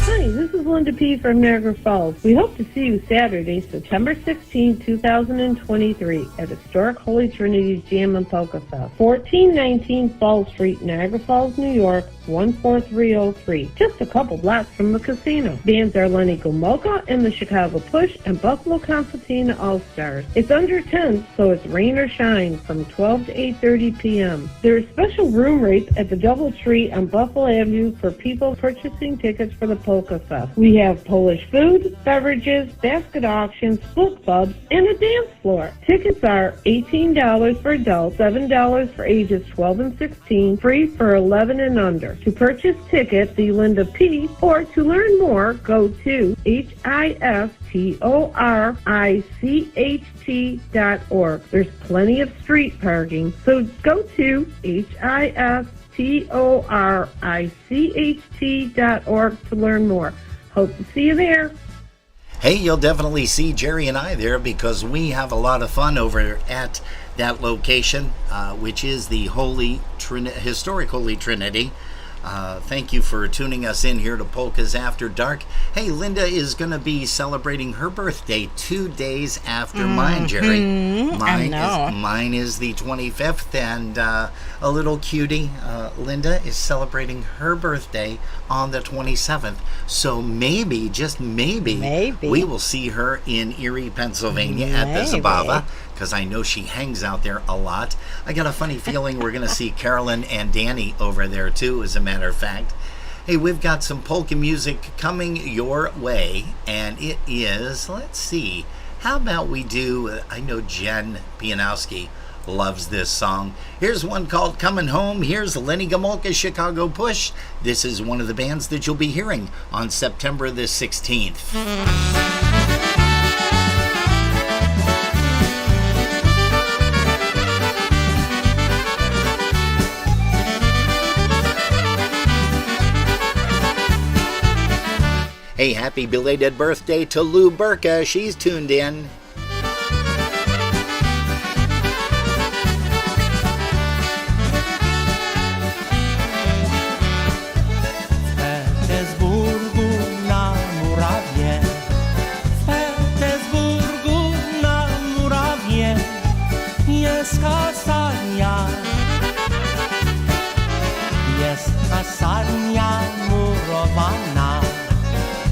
Hi, this is Linda P. from Niagara Falls. We hope to see you Saturday, September 16, 2023 at Historic Holy Trinity's Jam and Polka Fest, 1419 Fall Street, Niagara Falls, New York, 14303. Just a couple blocks from the casino. Bands are Lenny Gomulka and the Chicago Push and Buffalo Concertina All-Stars. It's under 10, so it's rain or shine from 12 to 8:30 p.m. There are special room rates at the DoubleTree on Buffalo Avenue for people purchasing tickets for the Polka Fest. We have Polish food, beverages, basket auctions, book clubs, and a dance floor. Tickets are $18 for adults, $7 for ages 12 and 16, free for 11 and under. To purchase tickets, see Linda P. or to learn more, go to historicht.org. There's plenty of street parking, so go to historicht.org to learn more. Hope to see you there. Hey, you'll definitely see Jerry and I there because we have a lot of fun over at that location, which is the historic Holy Trinity. Thank you for tuning us in here to Polkas After Dark. Hey, Linda is going to be celebrating her birthday 2 days after mine, Jerry. Mine is the 25th, and a little cutie, Linda, is celebrating her birthday on the 27th. So maybe, just maybe, we will see her in Erie, Pennsylvania at the Zabava, because I know she hangs out there a lot. I got a funny feeling we're going to see Carolyn and Danny over there too, as a matter of fact. Hey, we've got some polka music coming your way, and it is, let's see, how about we do, I know Jen Pianowski loves this song. Here's one called Coming Home. Here's Lenny Gomulka's Chicago Push. This is one of the bands that you'll be hearing on September the 16th. Hey, happy belated birthday to Lou Burka. She's tuned in. Kasarnia murowana,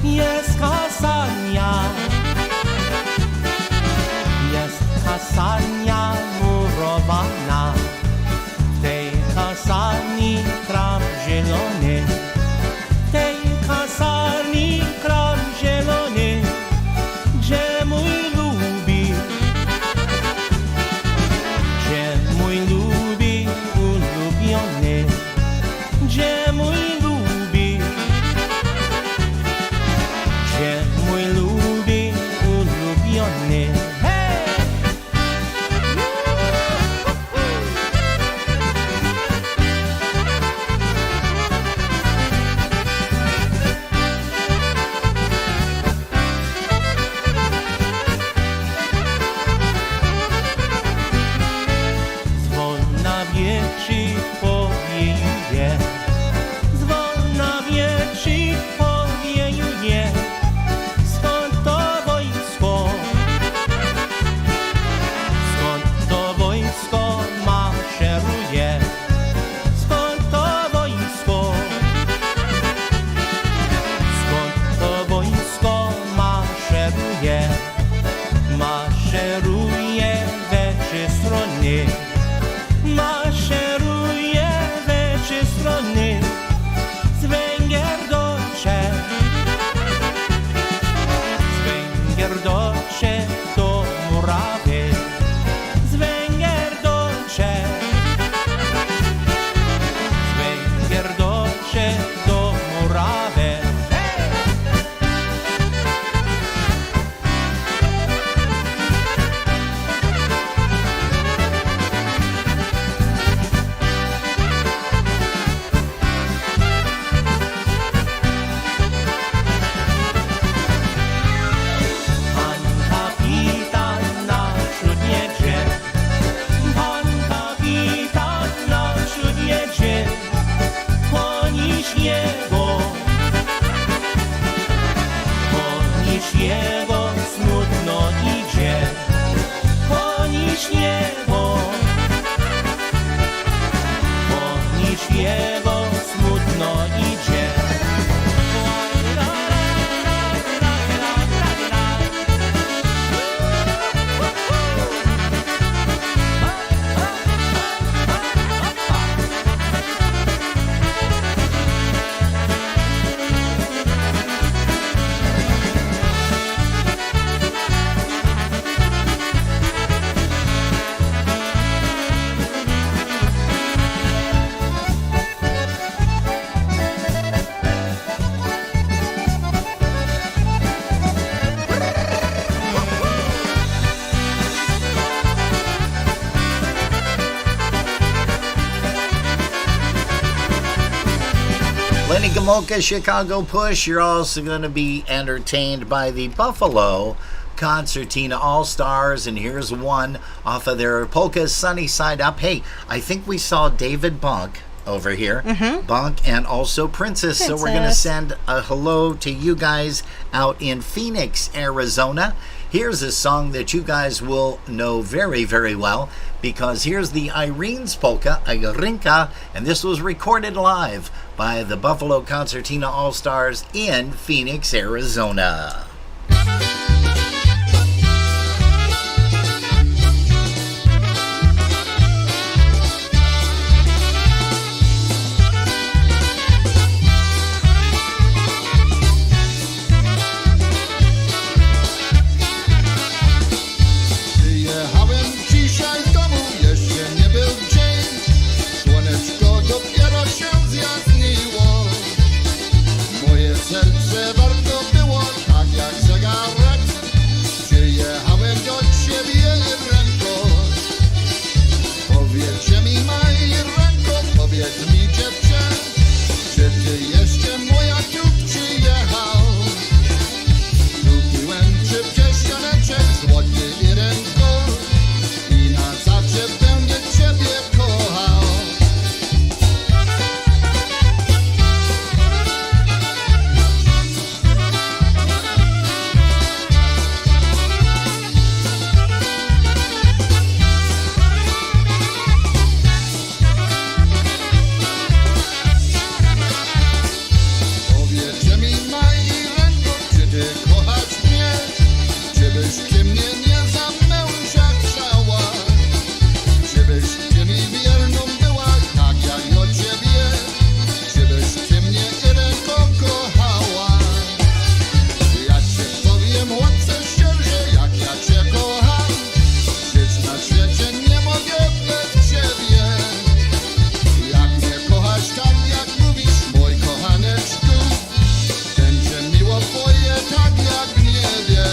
jest kasarnia. Molka Chicago Push. You're also going to be entertained by the Buffalo Concertina All-Stars, and here's one off of their Polkas Sunny Side Up. Hey, I think we saw David Bunk over here. Bunk and also Princess. So we're going to send a hello to you guys out in Phoenix, Arizona. Here's a song that you guys will know very, very well, because here's the Irene's Polka, Irinka, and this was recorded live by the Buffalo Concertina All-Stars in Phoenix, Arizona. Serce warto było tak jak zegarek. Przyjechałem do ciebie ręko. Powiedzcie mi, maj ręko, powiedz mi, dziewczę, czy ty jeszcze moja tu przyjechał? Kupiłem ci pierścioneczek złoty i ręko i na zawsze będę ciebie kochał. Powiedzcie mi, maj ręko, czy ty kochasz mnie? Czy byś ty mnie nie za męża chciała? Czy byś ty mi wierną była, tak jak do ciebie? Czy byś ty mnie ręko kochała? Ja cię powiem, chłopcze, szczerze, jak ja cię kocham. Żyć na świecie nie mogę bez ciebie. Jak mnie kochasz tak, jak mówisz, mój kochaneczku, będzie miło twoje tak jak nie wiem.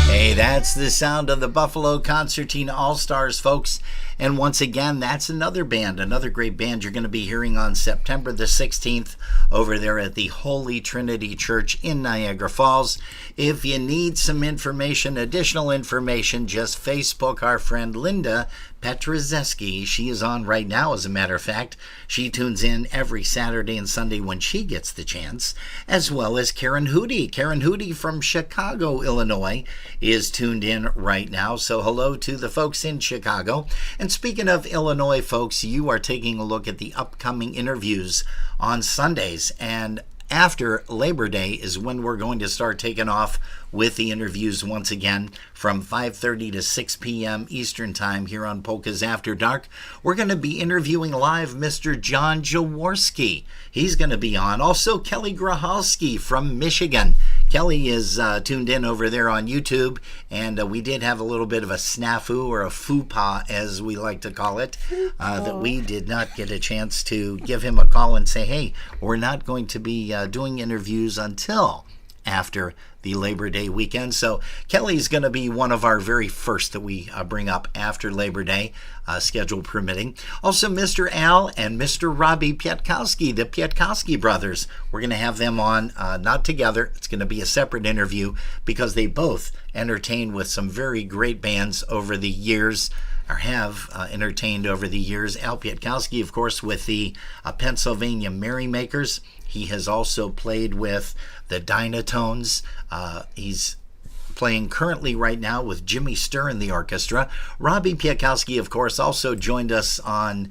Hey, that's the sound of the Buffalo Concertina All-Stars, folks. And once again, that's another band, another great band you're going to be hearing on September the 16th over there at the Holy Trinity Church in Niagara Falls. If you need some information, additional information, just Facebook our friend Linda Petrozeski. She is on right now, as a matter of fact. She tunes in every Saturday and Sunday when she gets the chance, as well as Karen Hootie. Karen Hootie from Chicago, Illinois, is tuned in right now. So hello to the folks in Chicago. And speaking of Illinois, folks, you are taking a look at the upcoming interviews on Sundays. And after Labor Day is when we're going to start taking off with the interviews once again from 5:30 to 6 p.m. Eastern Time here on Polkas After Dark. We're going to be interviewing live Mr. John Jaworski. He's going to be on. Also, Kelly Grahalski from Michigan. Kelly is tuned in over there on YouTube, and we did have a little bit of a snafu, or a faux pas, as we like to call it, that we did not get a chance to give him a call and say, hey, we're not going to be doing interviews until after the Labor Day weekend. So Kelly's going to be one of our very first that we bring up after Labor Day, schedule permitting. Also, Mr. Al and Mr. Robbie Pietkowski, the Pietkowski brothers. We're going to have them on, not together. It's going to be a separate interview because they both entertained with some very great bands over the years, or have entertained over the years. Al Pietkowski, of course, with the Pennsylvania Merrymakers. He has also played with the Dynatones. He's playing currently right now with Jimmy Sturr in the orchestra. Robbie Piakowski, of course, also joined us on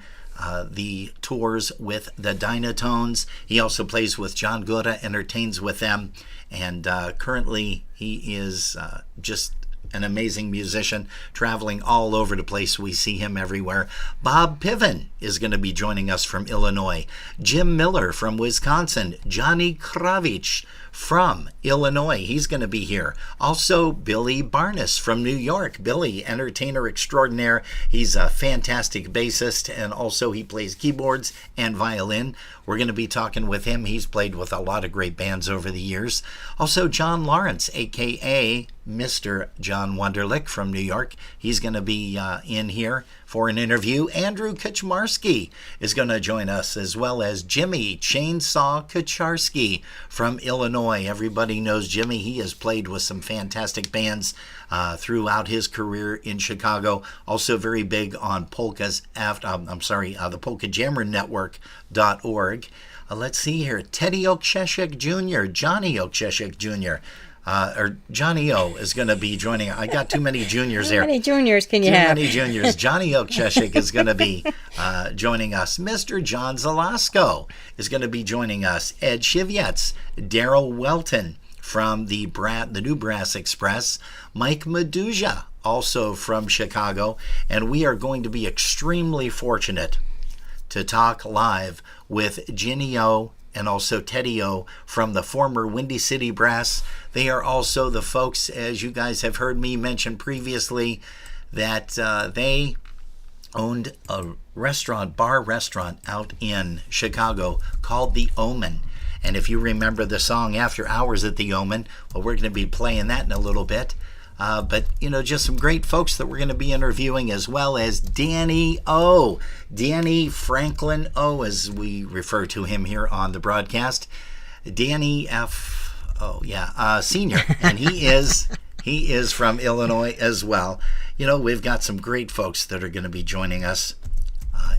the tours with the Dynatones. He also plays with John Gora, entertains with them, and currently he is just an amazing musician, traveling all over the place. We see him everywhere. Bob Piven is going to be joining us from Illinois. Jim Miller from Wisconsin. Johnny Kravich from Illinois. He's going to be here. Also, Billy Barnes from New York. Billy, entertainer extraordinaire. He's a fantastic bassist, and also he plays keyboards and violin. We're going to be talking with him. He's played with a lot of great bands over the years. Also, John Lawrence, a.k.a. Mr. John Wunderlich from New York. He's going to be in here for an interview. Andrew Kaczmarski is going to join us, as well as Jimmy Chainsaw Kaczmarski from Illinois. Everybody knows Jimmy. He has played with some fantastic bands throughout his career in Chicago. Also very big on Polkas, the Polka Jammer Network.org. Let's see here. Teddy Oksheshik Jr., Johnny Oksheshik Jr., or Johnny O is going to be joining. I got too many juniors there. How many juniors can you have? Too many juniors. Johnny Oksheshik is going to be joining us. Mr. John Zalasko is going to be joining us. Ed Shivyets, Daryl Welton from the New Brass Express, Mike Meduja, also from Chicago, and we are going to be extremely fortunate to talk live with Ginny O and also Teddy O from the former Windy City Brass. They are also the folks, as you guys have heard me mention previously, that they owned a bar restaurant out in Chicago called The Omen. And if you remember the song After Hours at The Omen, well, we're going to be playing that in a little bit. But, just some great folks that we're going to be interviewing, as well as Danny O. Danny Franklin O, as we refer to him here on the broadcast. Danny Senior. And he is from Illinois as well. We've got some great folks that are going to be joining us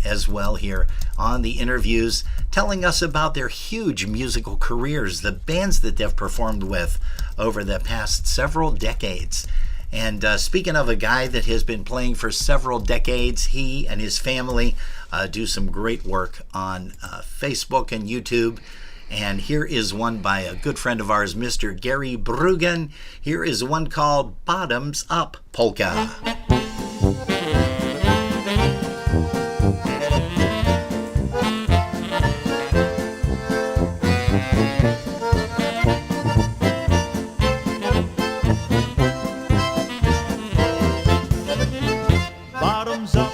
as well here on the interviews, telling us about their huge musical careers, the bands that they've performed with over the past several decades. And speaking of a guy that has been playing for several decades, he and his family do some great work on Facebook and YouTube. And here is one by a good friend of ours, Mr. Gary Bruggen. Here is one called Bottoms Up Polka. Bottoms up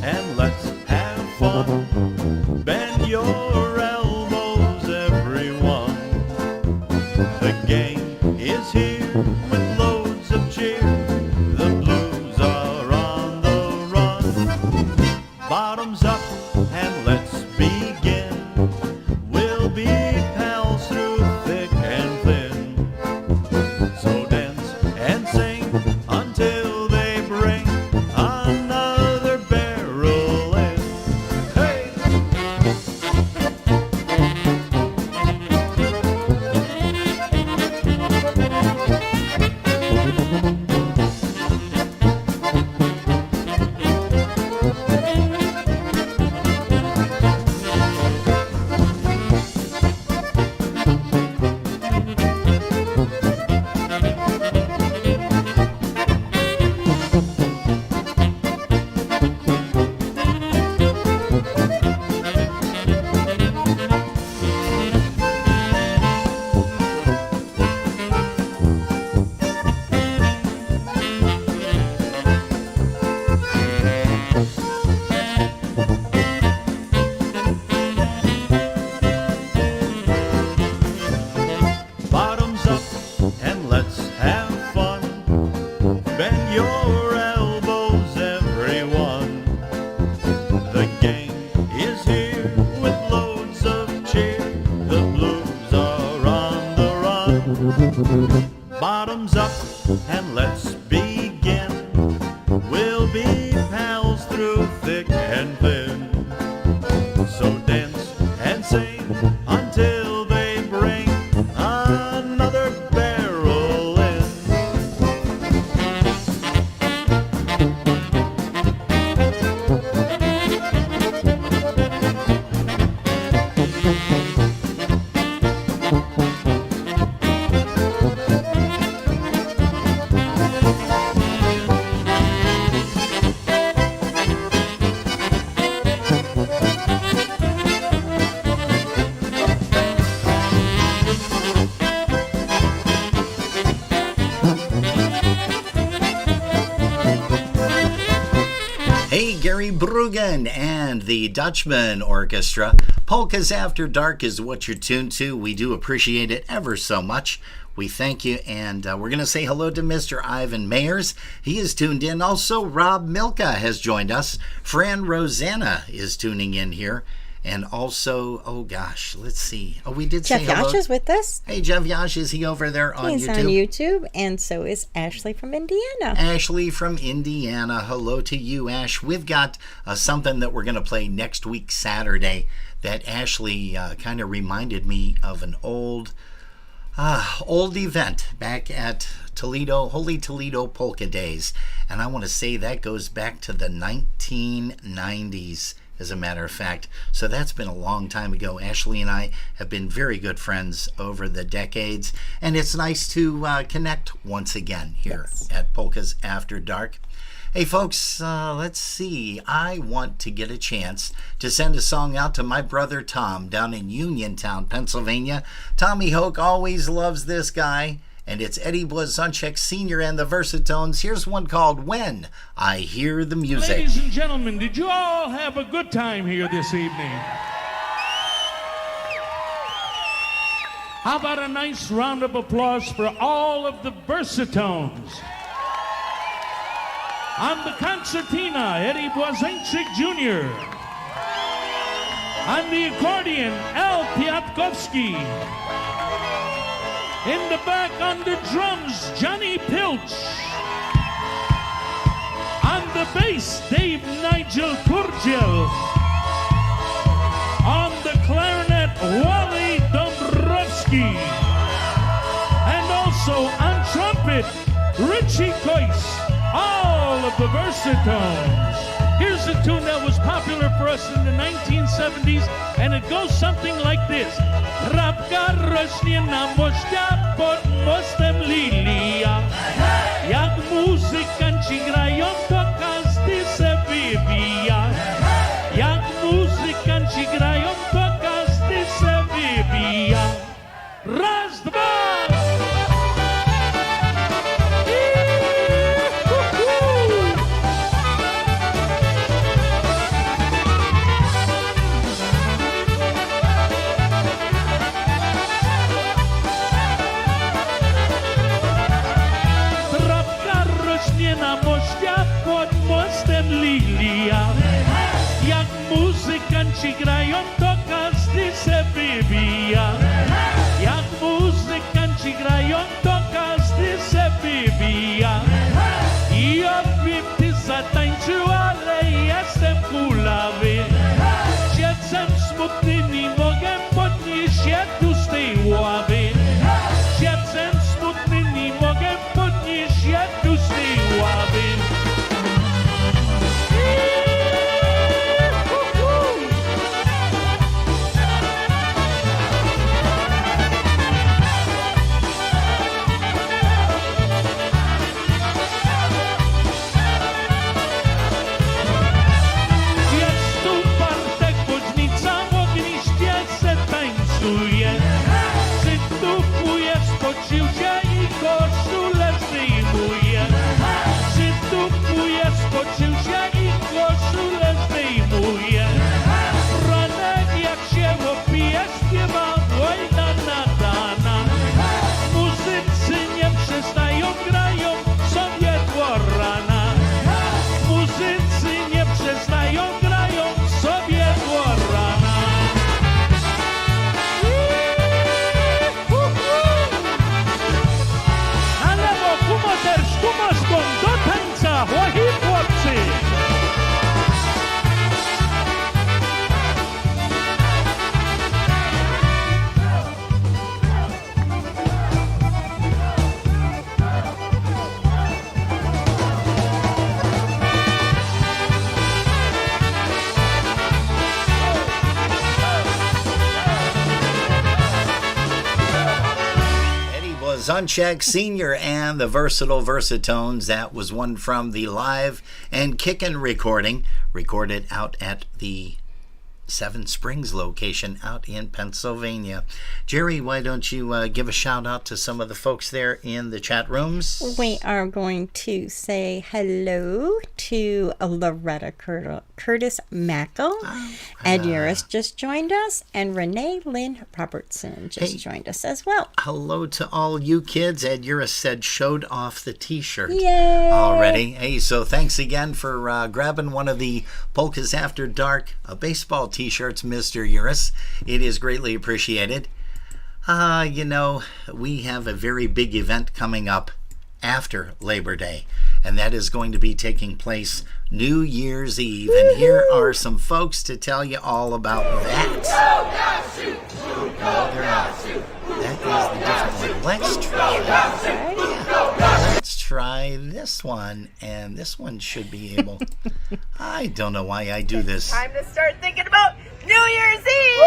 and let's have fun. Bend your elbows, everyone. The gang is here with loads of cheer. The blues are Hey, Gary Bruggen and the Dutchman Orchestra. Polkas After Dark is what you're tuned to. We do appreciate it ever so much. We thank you, and we're going to say hello to Mr. Ivan Mayers. He is tuned in. Also, Rob Milka has joined us. Fran Rosanna is tuning in here. And also, oh gosh, let's see. Oh, we did Jeff say hello. Yash is with us. Hey, Jeff Yash, is he over there on He's YouTube? on YouTube, and so is Ashley from Indiana. Ashley from Indiana. Hello to you, Ash. We've got something that we're going to play next week, Saturday, that Ashley kind of reminded me of an old event back at Toledo, Holy Toledo Polka Days. And I want to say that goes back to the 1990s. As a matter of fact. So that's been a long time ago. Ashley and I have been very good friends over the decades, and it's nice to connect once again here at Polkas After Dark. Hey folks, let's see. I want to get a chance to send a song out to my brother Tom down in Uniontown, Pennsylvania. Tommy Hoke always loves this guy. And it's Eddie Blazonczyk Sr. and the Versatones. Here's one called When I Hear the Music. Ladies and gentlemen, did you all have a good time here this evening? How about a nice round of applause for all of the Versatones? On the concertina, Eddie Blazonczyk Jr. On the accordion, Al Piatkowski. In the back on the drums, Johnny Pilch. On the bass, Dave Nigel Kurdziel. On the clarinet, Wally Dombrowski. And also on trumpet, Richie Kois. All of the Versatones. Here's a tune that was popular for us in the 1970s, and it goes something like this. Trapka rośnie na mościa pod mostem lilia. Jak muzykanci grają, to każdy se wybija. Jak muzykanci grają, to każdy se wybija. Raz, dwa! Jak muzykanci grają, to każdy se wybija. Jak muzykanci grają, to każdy se wybija. I jakbym ty zatańczył, ale jestem kulawy. Siedzę smutny, nie mogę podnieść się tu z tej ławy. Siedzę smutny, nie mogę podnieść się tu z tej ławy. Blazonczyk Sr. and the Versatile Versatones. That was one from the Live and Kickin' recording, recorded out at the Seven Springs location out in Pennsylvania. Jerry, why don't you give a shout out to some of the folks there in the chat rooms? We are going to say hello to Loretta Curtis Mackel. Ed Uris just joined us, and Renee Lynn Robertson just joined us as well. Hello to all you kids. Ed Uris said showed off the t-shirt already. Hey, so thanks again for grabbing one of the Polkas After Dark baseball t-shirts, Mr. Uris. It is greatly appreciated. We have a very big event coming up after Labor Day, and that is going to be taking place New Year's Eve. And here are some folks to tell you all about that. No, they're not. That is the different one. Let's try this one, and this one should be able. I don't know why I do this. Time to start thinking about New Year's Eve.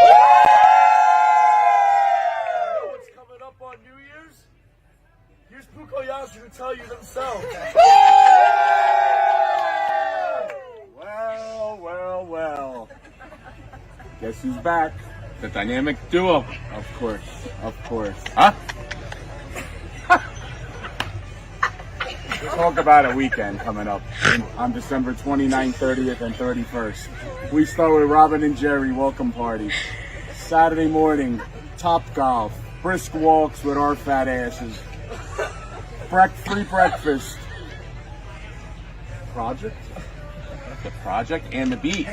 What's coming up on New Year's? Here's Polkas to tell you themselves. Well. Guess who's back? The dynamic duo. Of course. Huh? Talk about a weekend coming up on December 29th, 30th, and 31st. We start with Robin and Jerry welcome party. Saturday morning, Top Golf, brisk walks with our fat asses, free breakfast, the project and the beat.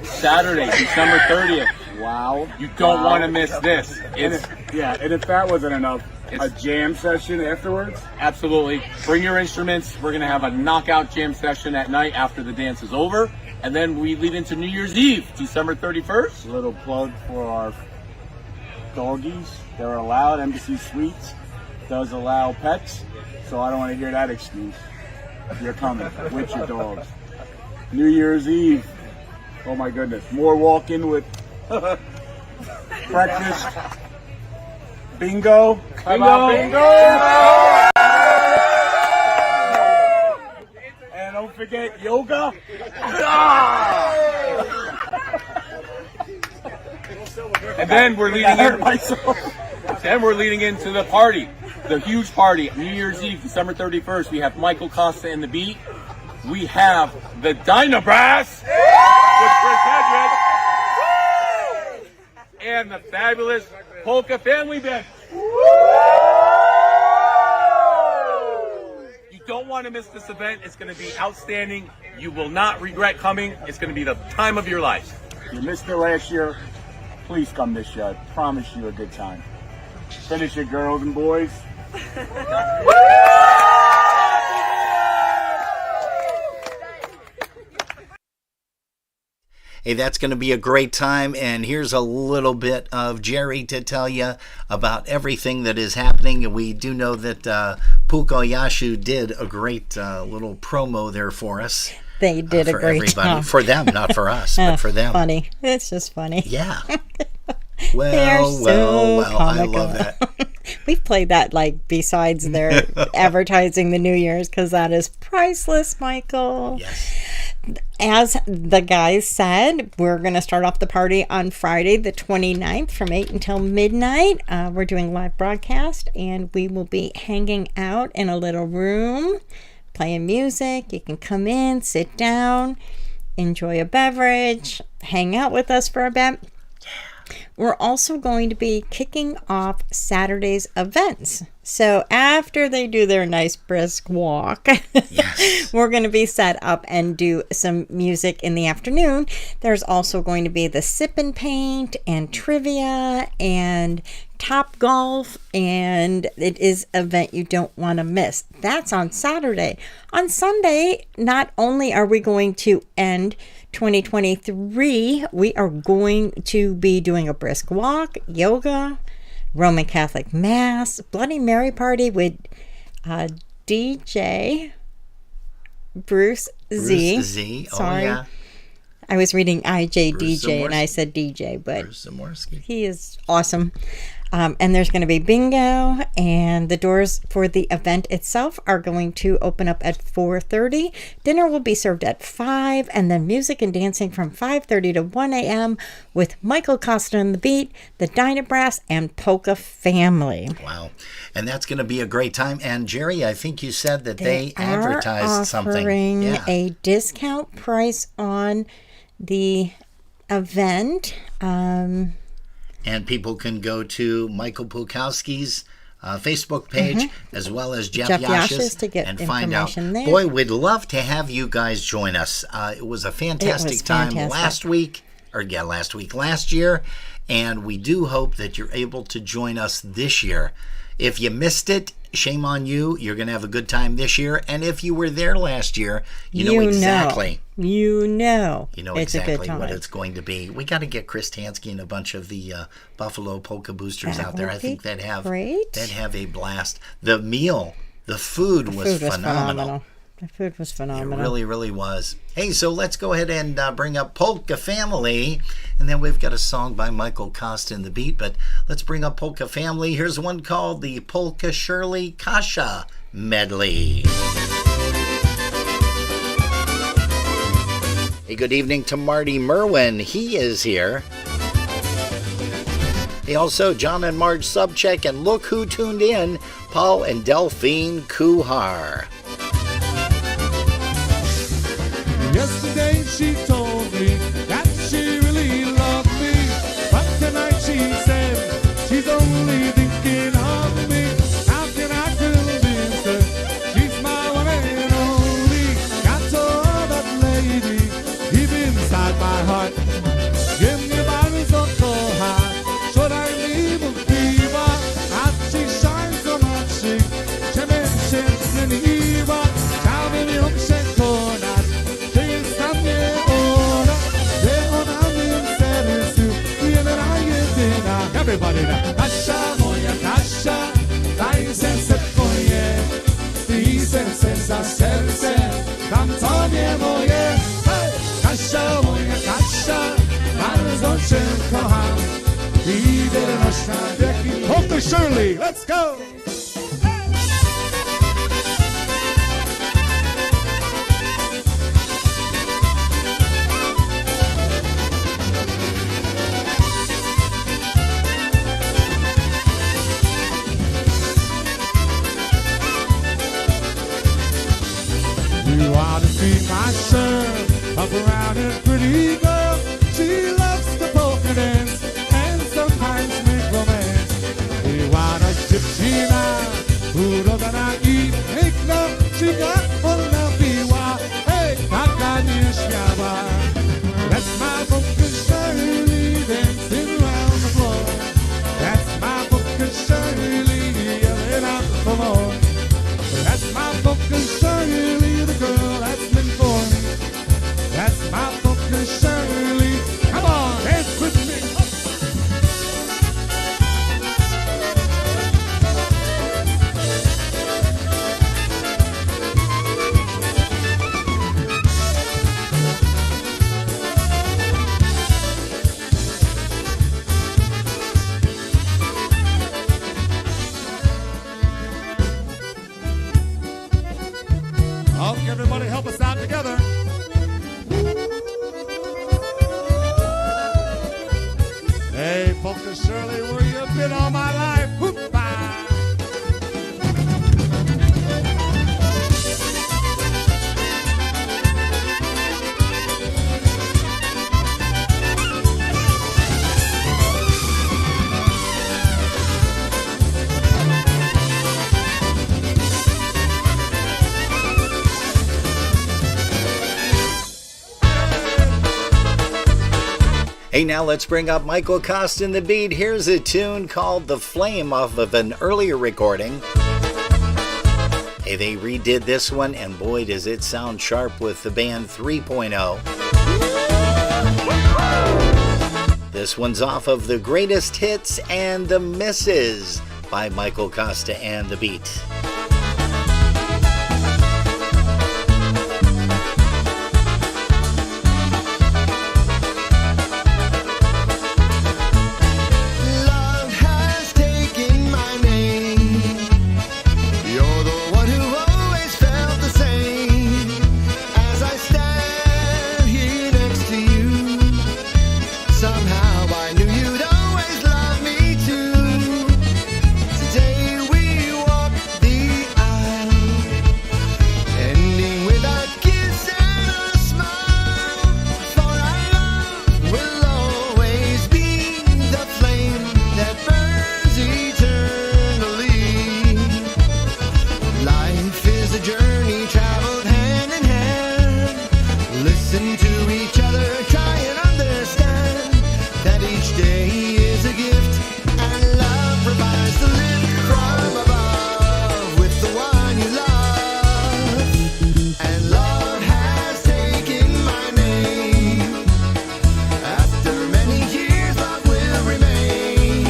Saturday, December 30th. Wow. You don't want to miss this. And if that wasn't enough, a jam session afterwards? Absolutely. Bring your instruments. We're going to have a knockout jam session at night after the dance is over. And then we lead into New Year's Eve, December 31st. A little plug for our doggies. They're allowed. Embassy Suites does allow pets. So I don't want to hear that excuse. You're coming with your dogs. New Year's Eve. Oh my goodness. More walking with breakfast. Bingo. How about bingo? And don't forget yoga. And then we're leading into the party. The huge party. New Year's Eve, December 31st. We have Michael Costa and the Beat. We have the Dynabrass with Chris Hedrick and the fabulous Polka Family Band. You don't want to miss this event. It's going to be outstanding. You will not regret coming. It's going to be the time of your life. You missed it last year. Please come this year. I promise you a good time. Finish it, girls and boys. Hey, that's going to be a great time, and here's a little bit of Jerry to tell you about everything that is happening. We do know that Pukoyashu did a great little promo there for us. They did a great job. For them, not for us, but for them. Funny. It's just funny. Yeah. Well, I love that. We've played that besides their advertising the New Year's, because that is priceless, Michael. Yes. As the guys said, we're going to start off the party on Friday, the 29th from 8 until midnight. We're doing live broadcast, and we will be hanging out in a little room, playing music. You can come in, sit down, enjoy a beverage, hang out with us for a bit. We're also going to be kicking off Saturday's events. So after they do their nice brisk walk, we're going to be set up and do some music in the afternoon. There's also going to be the sip and paint and trivia and Top Golf, and it is an event you don't want to miss. That's on Saturday. On Sunday, not only are we going to end 2023, we are going to be doing a brisk walk, yoga, Roman Catholic Mass, Bloody Mary party with DJ Bruce Z. Sorry. Oh, yeah. I was reading IJ DJ and I said DJ, but he is awesome. And there's going to be bingo, and the doors for the event itself are going to open up at 4:30. Dinner will be served at 5, and then music and dancing from 5:30 to 1 a.m. with Michael Costa and the Beat, the Dynabrass, and Polka Family. Wow. And that's going to be a great time. And Jerry, I think you said that they advertised something. Offering a discount price on the event. And people can go to Michael Pukowski's Facebook page as well as Jeff Yash's to get and find out. there. Boy, we'd love to have you guys join us. It was a fantastic time last year, and we do hope that you're able to join us this year. If you missed it, shame on you. You're going to have a good time this year. And if you were there last year, you know exactly. You know it's exactly a good time. what it's going to be. We got to get Chris Tansky and a bunch of the Buffalo Polka boosters out there. I think they'd have a blast. The food was phenomenal. The food was phenomenal. It really, really was. Hey, so let's go ahead and bring up Polka Family. And then we've got a song by Michael Costa and the Beat. But let's bring up Polka Family. Here's one called the Polka Shirley Kasha Medley. Hey, good evening to Marty Merwin. He is here. Hey, also John and Marge Subcheck. And look who tuned in, Paul and Delphine Kuhar. Yesterday she told me that she really loved me, but tonight she said she's only thinking of me. How can I convince her she's my one and only? Got to love that lady deep inside my heart. Give me body so high, should I leave a fever? As she shines so much, she mentions in the Eva. Tell me the ocean corner. Everybody now. Kasha, moja Kasha, daj serce twoje i serce za serce, dam tobie moje. Hej! Kasha, moja Kasha, bardzo cię kocham i wierność na wieki. Polka Shirley, let's go! You ought to see my son, up around a pretty girl. She loves the polka dance and sometimes make romance. You ought to dziewczyna, urodzona i piękna. She got ona biła, hej, taka nieśmiała. That's my polka Shirley dancing round the floor. That's my polka Shirley yelling out for more. That's my polka Shirley, the girl that's been born. That's my polka Shirley. Come on, dance with me. Okay, everybody help us out together. Hey, Polka Shirley, where you been all my life? Whoop-a! Hey, now let's bring up Michael Costa and the Beat. Here's a tune called The Flame off of an earlier recording. Hey, they redid this one, and boy, does it sound sharp with the band 3.0. This one's off of The Greatest Hits and The Misses by Michael Costa and the Beat. Love has taken to each other, try and understand that each day is a gift, and love provides the lift from above with the one you love. And love has taken my name. After many years, love will remain.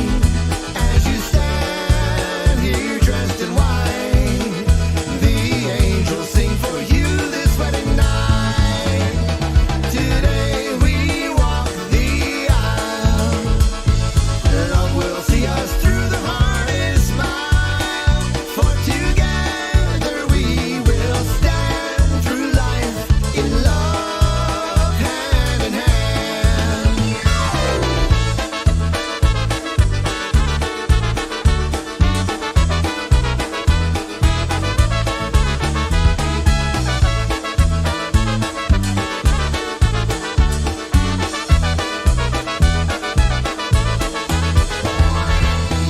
As you stand here dressed in white, the angels sing for you this wedding night. Today we walk the aisle. Love will see us through the hardest mile. For together we will stand through life in love, hand in hand.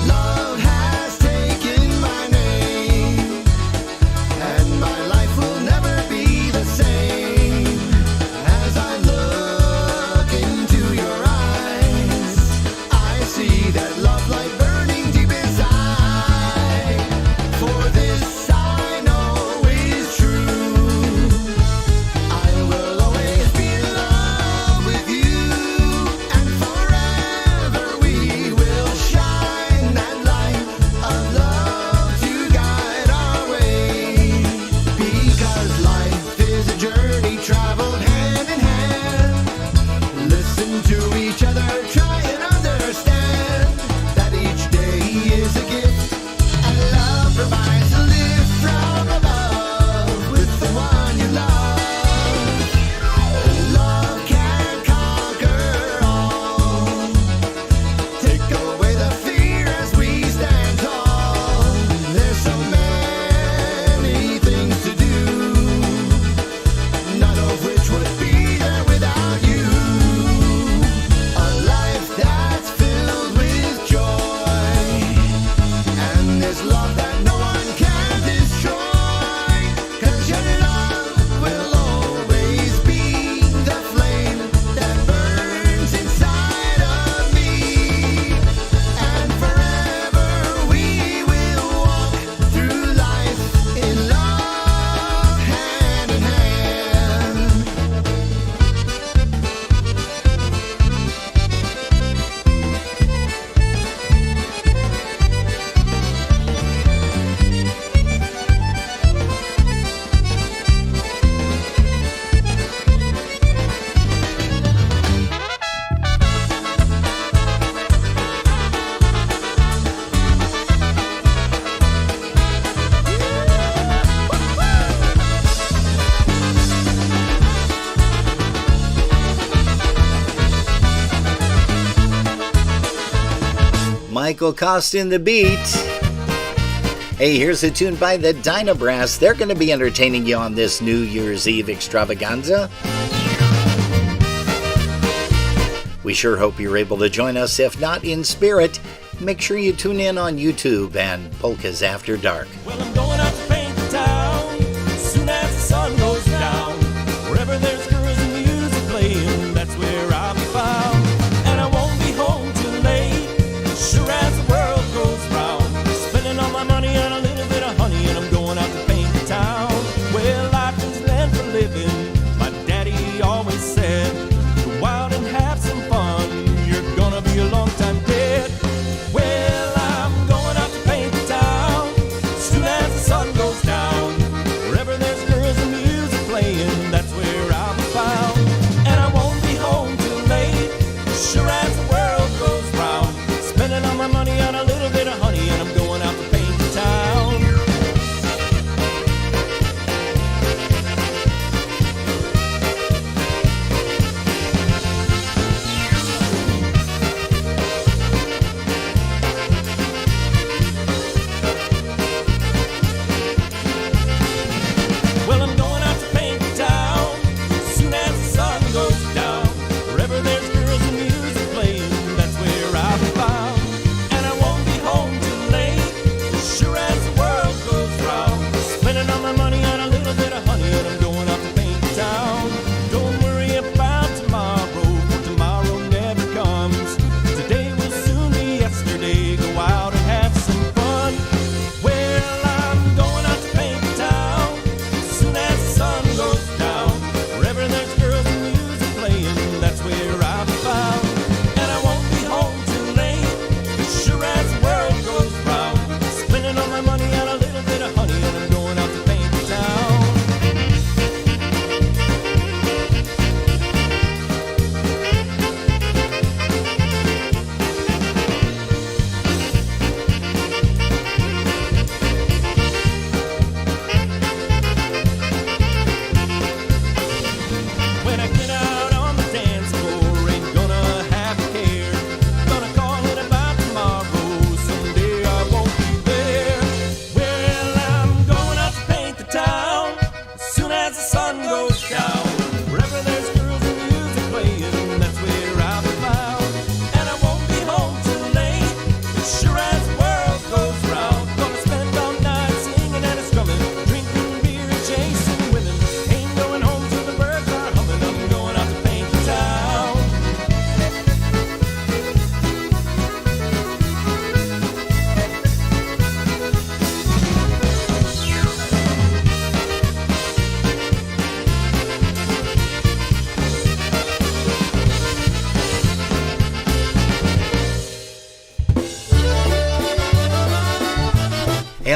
Love has taken my name, and my life will never be the same. As I look into your eyes, I see that love light burning deep inside. For this I know is true. I will always be in love with you, and forever we will shine that light of love to guide our way. Because life is a journey traveled hand in hand. Listen to each other, try and understand that each day is a gift, and love provides a lift from above with the one you love. Love can conquer all. Take away the fear as we stand tall. There's so many things to do, none of which would be there without you. A life that's filled with joy, and there's love that no one can destroy. 'Cause your love will always be the flame that burns inside of me. And forever we will walk through life in love, hand in hand. Michael Costa in the beat. Hey, here's a tune by the Dynabrass. They're going to be entertaining you on this New Year's Eve extravaganza. We sure hope you're able to join us. If not in spirit, make sure you tune in on YouTube and Polkas After Dark. Well, I'm going out to paint the town as soon as the sun goes down. Wherever there's girls and music playing, that's where I'll be found. And I won't be home too late, sure as the world goes round. Spending all my money on a little bit of honey, and I'm going out to paint the town. Well, life is meant for living, my daddy always said. Go out and have some fun, you're gonna be a long time dead. Well, I'm going out to paint the town as soon as the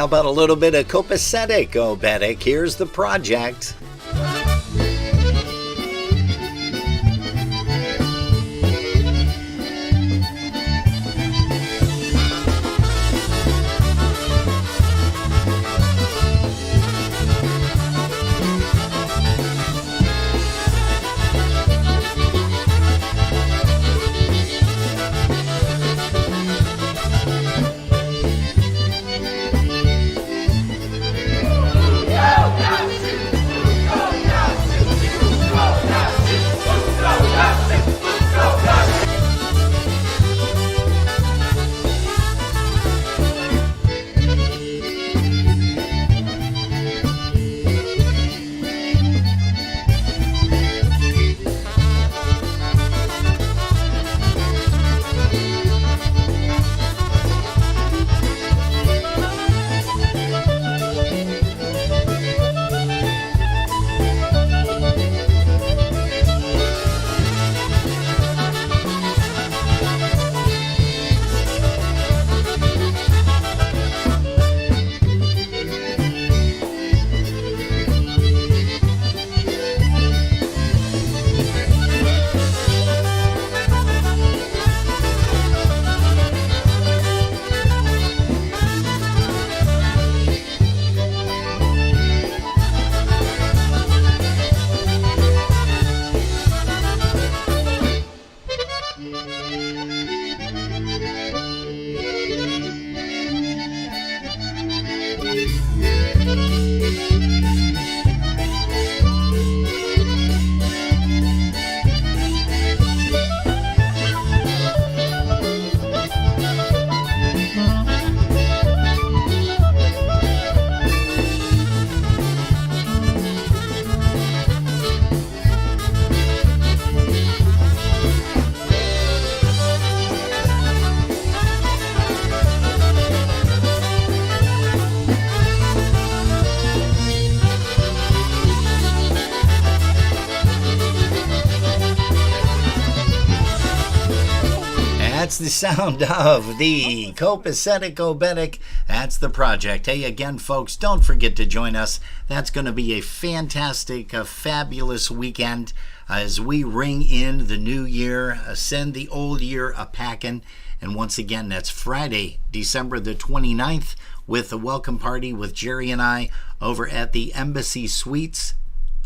how about a little bit of copacetic obetic? Here's the project. That's the sound of the copacetic obetic. That's the project. Hey, again, folks, don't forget to join us. That's going to be a fantastic, fabulous weekend as we ring in the new year, send the old year a-packin'. And once again, that's Friday, December the 29th, with a welcome party with Jerry and I over at the Embassy Suites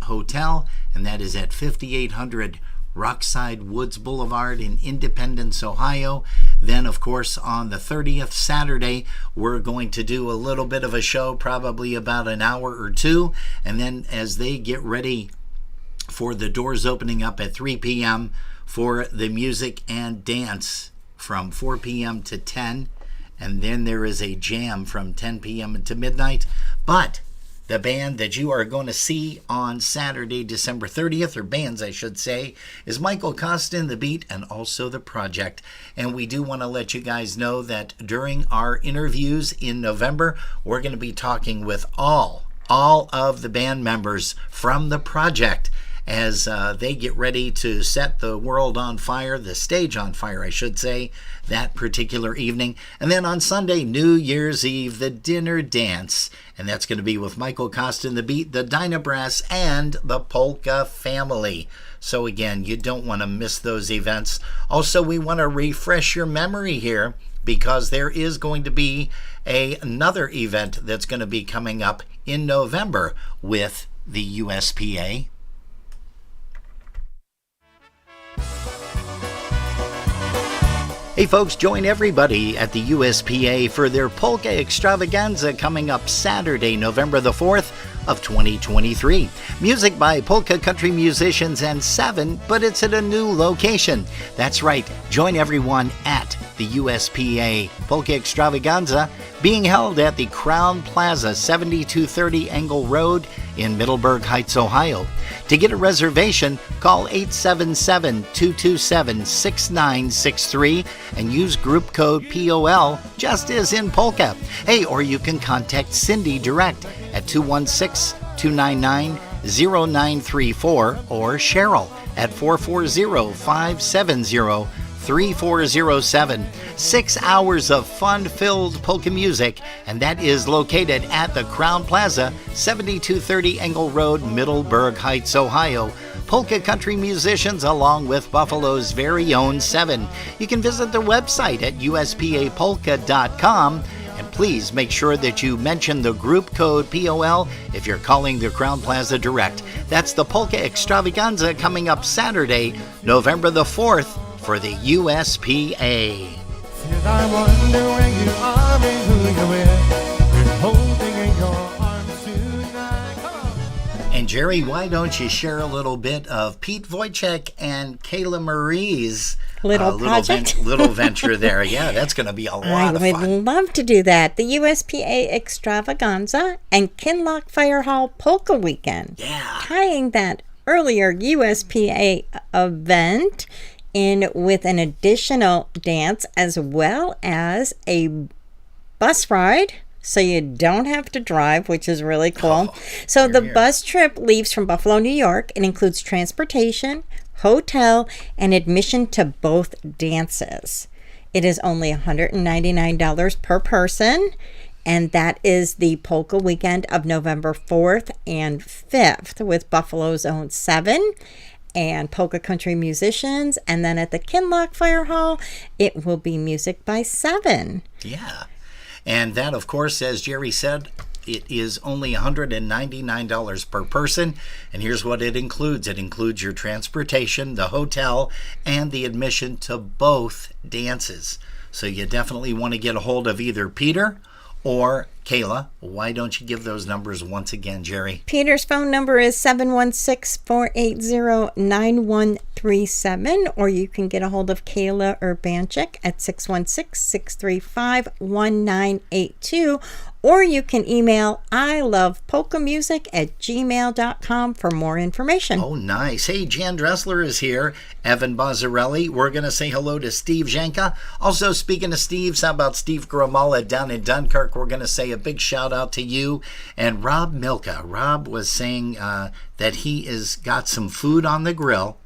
Hotel, and that is at 5800 Rockside Woods Boulevard in Independence, Ohio. Then, of course, on the 30th, Saturday, we're going to do a little bit of a show, probably about an hour or two. And then as they get ready for the doors opening up at 3 p.m. for the music and dance from 4 p.m. to 10. And then there is a jam from 10 p.m. to midnight. But the band that you are going to see on Saturday, December 30th, or bands I should say, is Michael Costa and the Beat and also the Project. And we do want to let you guys know that during our interviews in November, we're going to be talking with all of the band members from the Project as they get ready to set the world on fire, the stage on fire, I should say, that particular evening. And then on Sunday, New Year's Eve, the dinner dance. And that's going to be with Michael Costa and the Beat, the Dynabrass, and the Polka family. So again, you don't want to miss those events. Also, we want to refresh your memory here because there is going to be another event that's going to be coming up in November with the USPA. Hey folks, join everybody at the USPA for their Polka Extravaganza coming up Saturday, November the 4th of 2023. Music by polka country musicians and 7, but it's at a new location. That's right, join everyone at the USPA Polka Extravaganza being held at the Crown Plaza, 7230 Engle Road in Middleburg Heights, Ohio. To get a reservation, call 877-227-6963 and use group code POL just as in polka. Hey, or you can contact Cindy direct at 216-299-0934 or Cheryl at 440-570-4639. 3407. 6 hours of fun-filled polka music, and that is located at the Crown Plaza, 7230 Engle Road, Middleburg Heights, Ohio. Polka country musicians along with Buffalo's very own Seven. You can visit their website at uspapolka.com. And please make sure that you mention the group code POL if you're calling the Crown Plaza direct. That's the Polka Extravaganza coming up Saturday, November the 4th for the USPA. I wonder where you are and who you're with. We're holding in your arms tonight. Come on. And Jerry, why don't you share a little bit of Pete Wojcik and Kayla Marie's little project? Little venture there. Yeah, that's going to be a lot of fun. I would love to do that. The USPA Extravaganza and Kinloch Fire Hall Polka Weekend. Yeah. Tying that earlier USPA event in with an additional dance as well as a bus ride. So you don't have to drive, which is really cool. So the bus trip leaves from Buffalo, New York. It includes transportation, hotel, and admission to both dances. It is only $199 per person, and that is the polka weekend of November 4th and 5th with Buffalo's own Seven and polka country musicians. And then at the Kinloch Fire Hall, it will be music by Seven. Yeah. And that, of course, as Jerry said, it is only $199 per person. And here's what it includes. It includes your transportation, the hotel, and the admission to both dances. So you definitely want to get a hold of either Peter or Kayla. Why don't you give those numbers once again, Jerry? Peter's phone number is 716-480-9137, or you can get a hold of Kayla Urbanchik at 616-635-1982, or you can email ilovepolkamusic@gmail.com for more information. Oh, nice. Hey, Jan Dressler is here. Evan Bozzarelli. We're going to say hello to Steve Janka. Also, speaking of Steve's, how about Steve Gramala down in Dunkirk? We're going to say a big shout out to you. And Rob Milka. Rob was saying that he has got some food on the grill,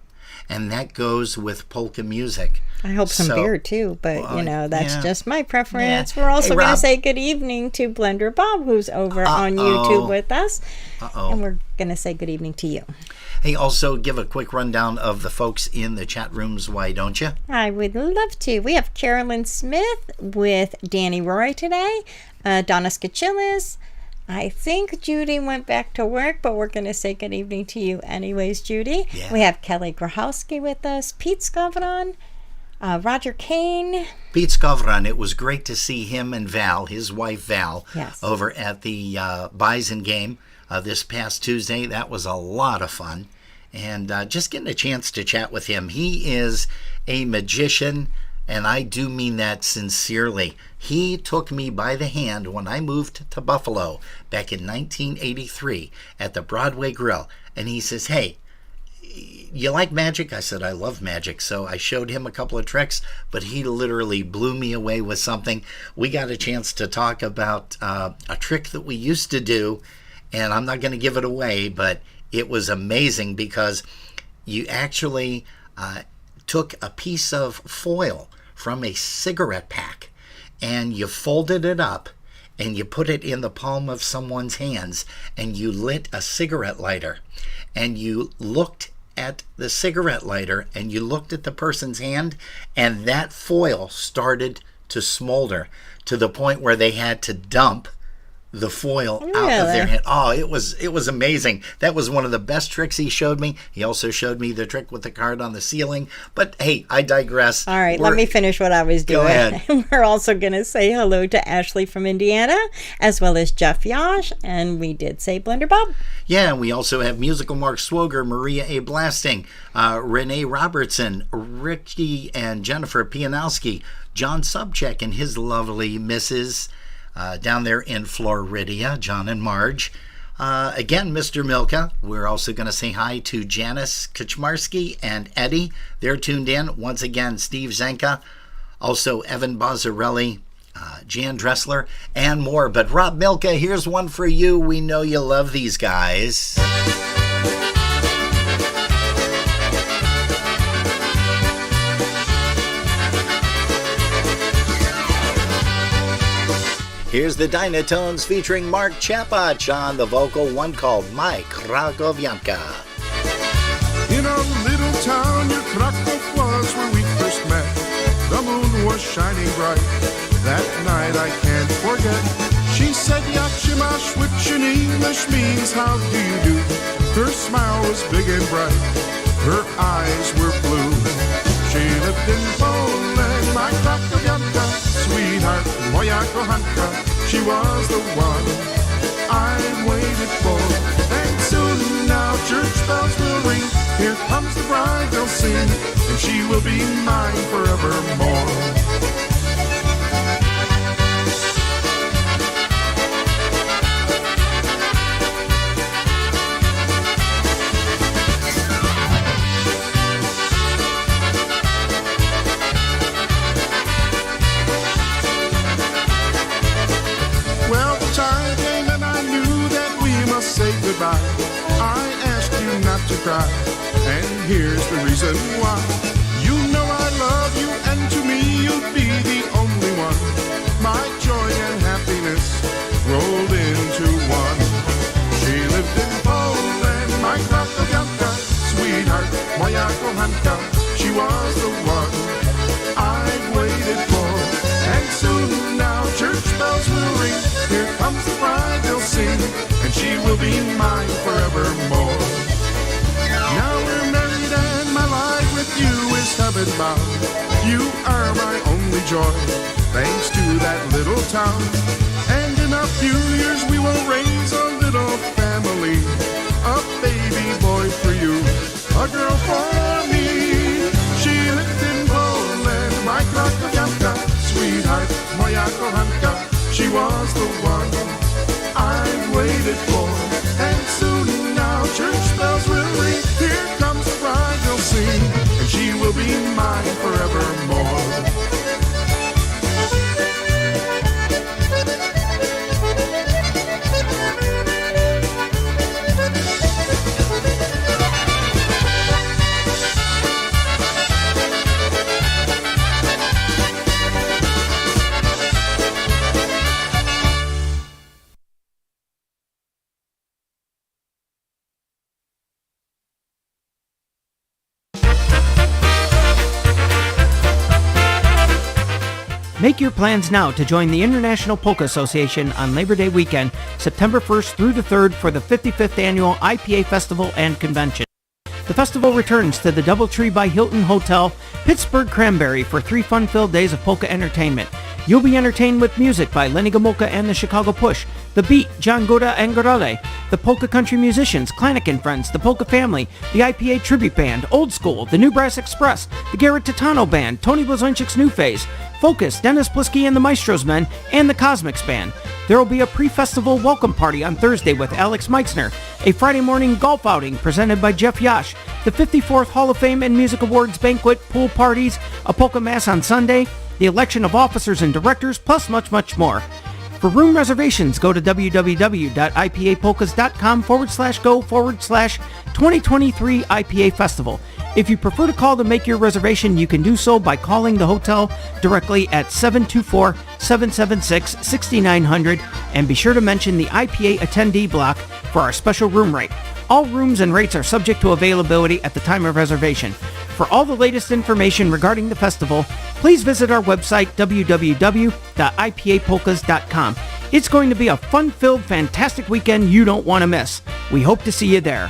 and that goes with polka music. I hope some beer too, but that's just my preference. Yeah. We're also going to Rob. say good evening to Blender Bob, who's over on YouTube with us. And we're going to say good evening to you. Hey, also give a quick rundown of the folks in the chat rooms, why don't you? I would love to. We have Carolyn Smith with Danny Roy today, Donna Skachillis. I think Judy went back to work, but we're going to say good evening to you anyways, Judy. Yeah. We have Kelly Grahowski with us, Pete Skovron, Roger Kane. Pete Skovron, it was great to see him and Val, his wife Val, Yes. over at the Bison game this past Tuesday. That was a lot of fun. And just getting a chance to chat with him. He is a magician, and I do mean that sincerely. He took me by the hand when I moved to Buffalo back in 1983 at the Broadway Grill. And he says, hey, you like magic? I said, I love magic. So I showed him a couple of tricks, but he literally blew me away with something. We got a chance to talk about a trick that we used to do, and I'm not going to give it away, but it was amazing because you actually took a piece of foil from a cigarette pack and you folded it up and you put it in the palm of someone's hands and you lit a cigarette lighter and you looked at the cigarette lighter and you looked at the person's hand, and that foil started to smolder to the point where they had to dump the foil out of their hand. Oh, it was amazing. That was one of the best tricks he showed me. He also showed me the trick with the card on the ceiling. But hey, I digress. All right, let me finish what I was doing. Go ahead. We're also going to say hello to Ashley from Indiana, as well as Jeff Yash, and we did say Blender Bob. Yeah, and we also have Musical Mark Swoger, Maria A. Blasting, Renee Robertson, Ricky and Jennifer Pianowski, John Subcheck and his lovely Mrs. Down there in Floridia, John and Marge. Again, Mr. Milka. We're also going to say hi to Janice Kaczmarski and Eddie. They're tuned in. Once again, Steve Zanka. Also, Evan Bozzarelli, Jan Dressler, and more. But Rob Milka, here's one for you. We know you love these guys. Here's the Dynatones featuring Mark Chapach on the vocal, one called My Krakowianka. In a little town near Krakow was where we first met. The moon was shining bright. That night I can't forget. She said, Yachimash, which in English means how do you do? Her smile was big and bright. Her eyes were blue. She lived in Poland, my Krakowianka, sweetheart, moja kochanka. She was the one I waited for. And soon now church bells will ring. Here comes the bride, they'll sing, and she will be mine forevermore. Goodbye. I asked you not to cry, and here's the reason why. You know I love you, and to me you'd be the only one. My joy and happiness rolled into one. She lived in Poland, my Krakowianka, sweetheart, moja kochanka. She was the one I've waited for. And soon now church bells will ring. Here comes the bride, they'll sing, and she will be mine forevermore. Now we're married and my life with you is heaven bound. You are my only joy, thanks to that little town. And in a few years we will raise a little family, a baby boy for you, a girl for me. She lived in Poland, my Krakowianka, sweetheart, moja kochanka. She was the one I've waited for. And soon now church bells will ring. Here comes the bride, they'll sing, and she will be mine forevermore. Make your plans now to join the International Polka Association on Labor Day weekend, September 1st through the 3rd for the 55th Annual IPA Festival and Convention. The festival returns to the Doubletree by Hilton Hotel, Pittsburgh Cranberry for 3 fun-filled days of polka entertainment. You'll be entertained with music by Lenny Gomulka and the Chicago Push, The Beat, John Goda and Gorale, the Polka Country Musicians, Klanik and Friends, the Polka Family, the IPA Tribute Band, Old School, the New Brass Express, the Garrett Titano Band, Tony Blazonczyk's New Phase, Focus, Dennis Plisky and the Maestros Men, and the Cosmics Band. There will be a pre-festival welcome party on Thursday with Alex Meixner, a Friday morning golf outing presented by Jeff Yash, the 54th Hall of Fame and Music Awards banquet, pool parties, a polka mass on Sunday, the election of officers and directors, plus much, much more. For room reservations, go to www.ipapolkas.com/go/2023 IPA Festival. If you prefer to call to make your reservation, you can do so by calling the hotel directly at 724-776-6900 and be sure to mention the IPA attendee block for our special room rate. All rooms and rates are subject to availability at the time of reservation. For all the latest information regarding the festival, please visit our website, www.ipapolkas.com. It's going to be a fun-filled, fantastic weekend you don't want to miss. We hope to see you there.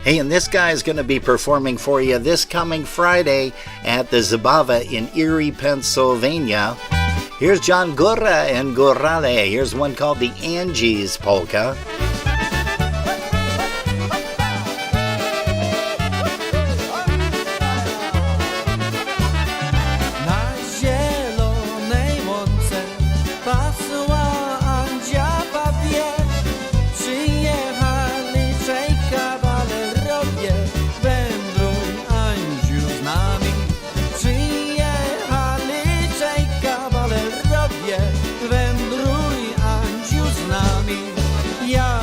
Hey, and this guy's going to be performing for you this coming Friday at the Zabava in Erie, Pennsylvania. Here's John Gora and Gorale. Here's one called the Angie's Polka. Wędruj, Andziu, z nami. Ja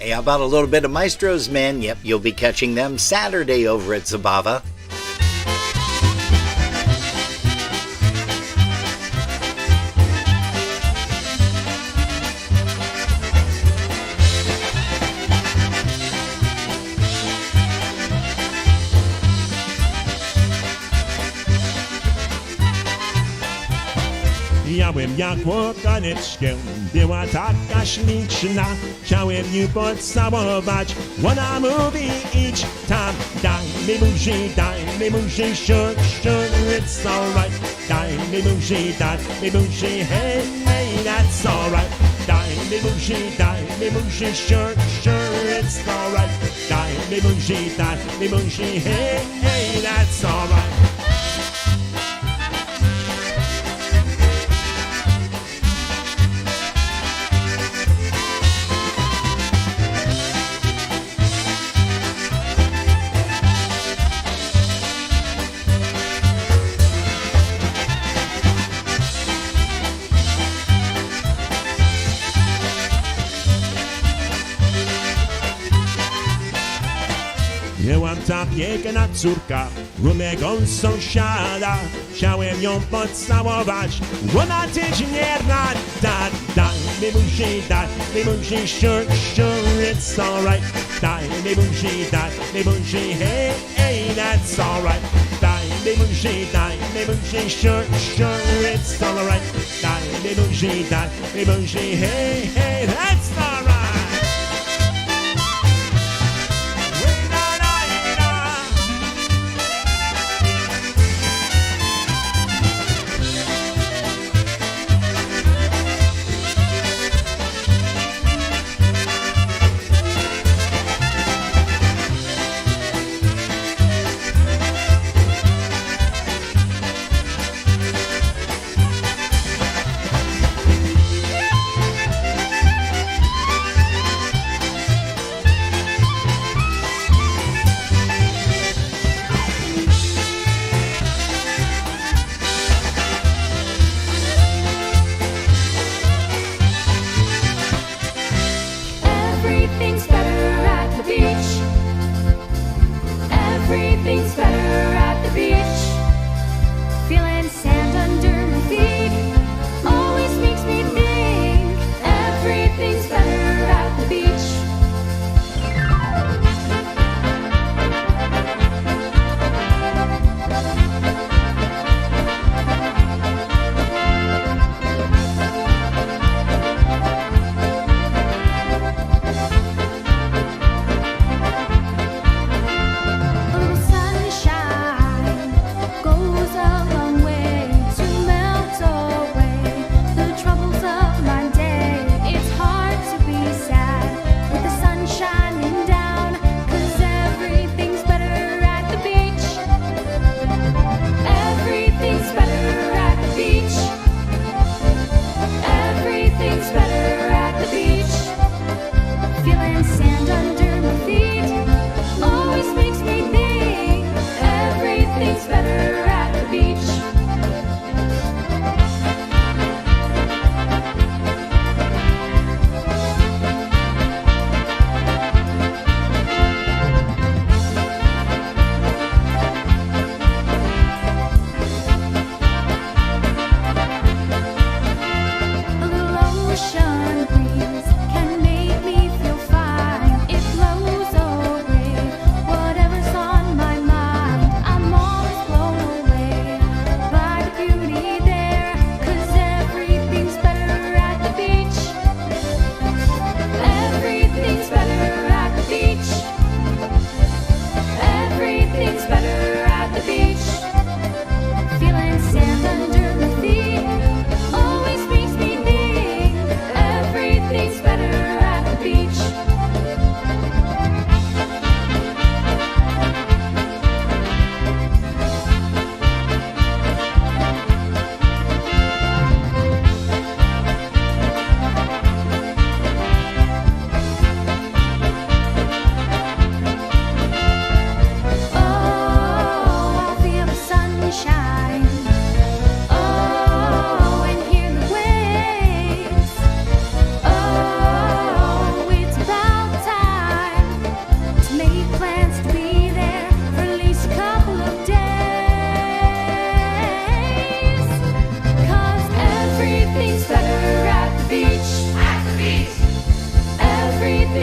Hey, how about a little bit of Maestro's Men? Yep, you'll be catching them Saturday over at Zabava. Miałem jako taneczkę, była taka śliczna. Chciałem ją pocałować, ona mówi idź tam. Daj mi buzi, sure, it's alright. Daj mi buzi, hey, hey, that's alright. Daj mi buzi, sure, it's alright. Daj mi buzi, hey, hey, that's alright. Byłam ta piękna córka u mego sąsiada. Chciałem ją pocałować, ona tyć nie rada. Daj mi buzi, sure, it's alright. Daj mi buzi, hey, hey, that's alright. Daj mi buzi, sure, it's alright. Daj mi buzi, hey, hey, that's alright.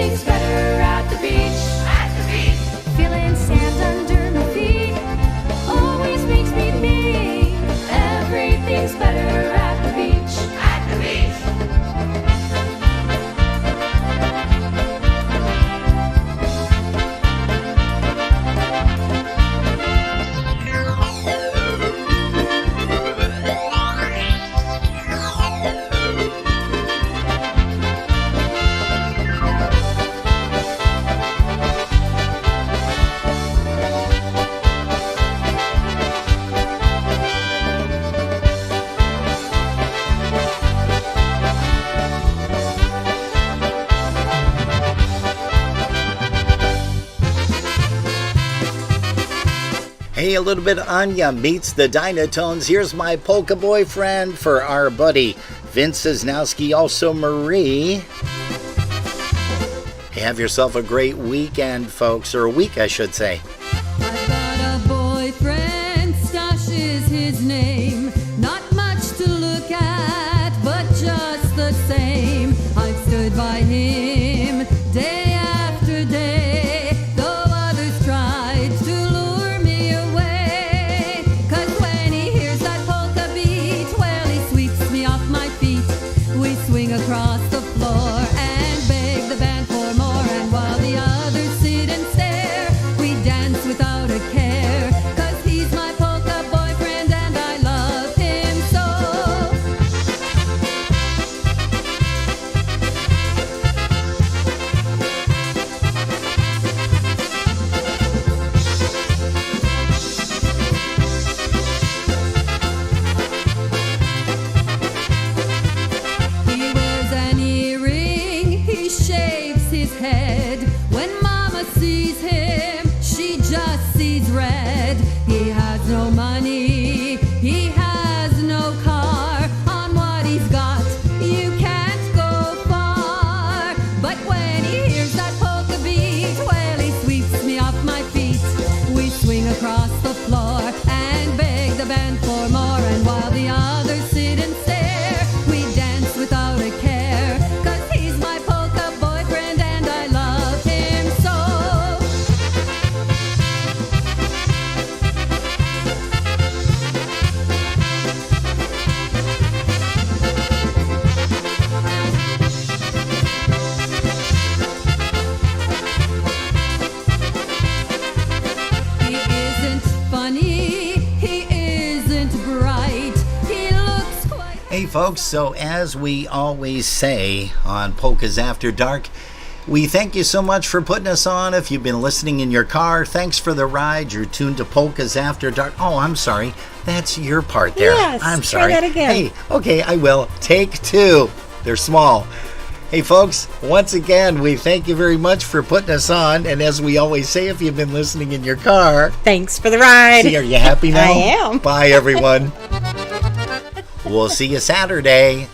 Everything's better at the beach. At the beach. Feeling sand under my feet always makes me me. Everything's better at the beach. At the beach. Hey, a little bit of Anya meets the Dynatones. Here's my polka boyfriend for our buddy Vince Cisnowski, also Marie. Hey, have yourself a great weekend, folks, or a week, I should say. I've got a boyfriend, Stash is his name. Not much to look at, but just the same. I've stood by him day after day, though others tried to lure me away. 'Cause when he hears that polka beat, well, he sweeps me off my feet. We swing across the floor and beg the band for more. And while the others sit and stare, we dance without a care. 'Cause he's my polka boyfriend and I love him so. He wears an earring, he shaves his head. When mama sees him, she just sees red. He has no money, he has no car. On what he's got, you can't go far. But when he hears that polka beat, well, he sweeps me off my feet. We swing across the floor and beg the band for more. And while the others sit and stare, we dance without a care. 'Cause he's my polka boyfriend and I love him so. He isn't funny, he isn't bright. He looks quite. Hey, folks, so as we always say on Polkas After Dark, we thank you so much for putting us on. If you've been listening in your car, thanks for the ride. You're tuned to Polkas After Dark. Oh, I'm sorry. That's your part there. Yes, I'm try sorry. that again. Hey, okay, I will. Take two. They're small. Hey, folks, once again, we thank you very much for putting us on. And as we always say, if you've been listening in your car, thanks for the ride. see, are you happy now? I am. Bye, everyone. We'll see you Saturday.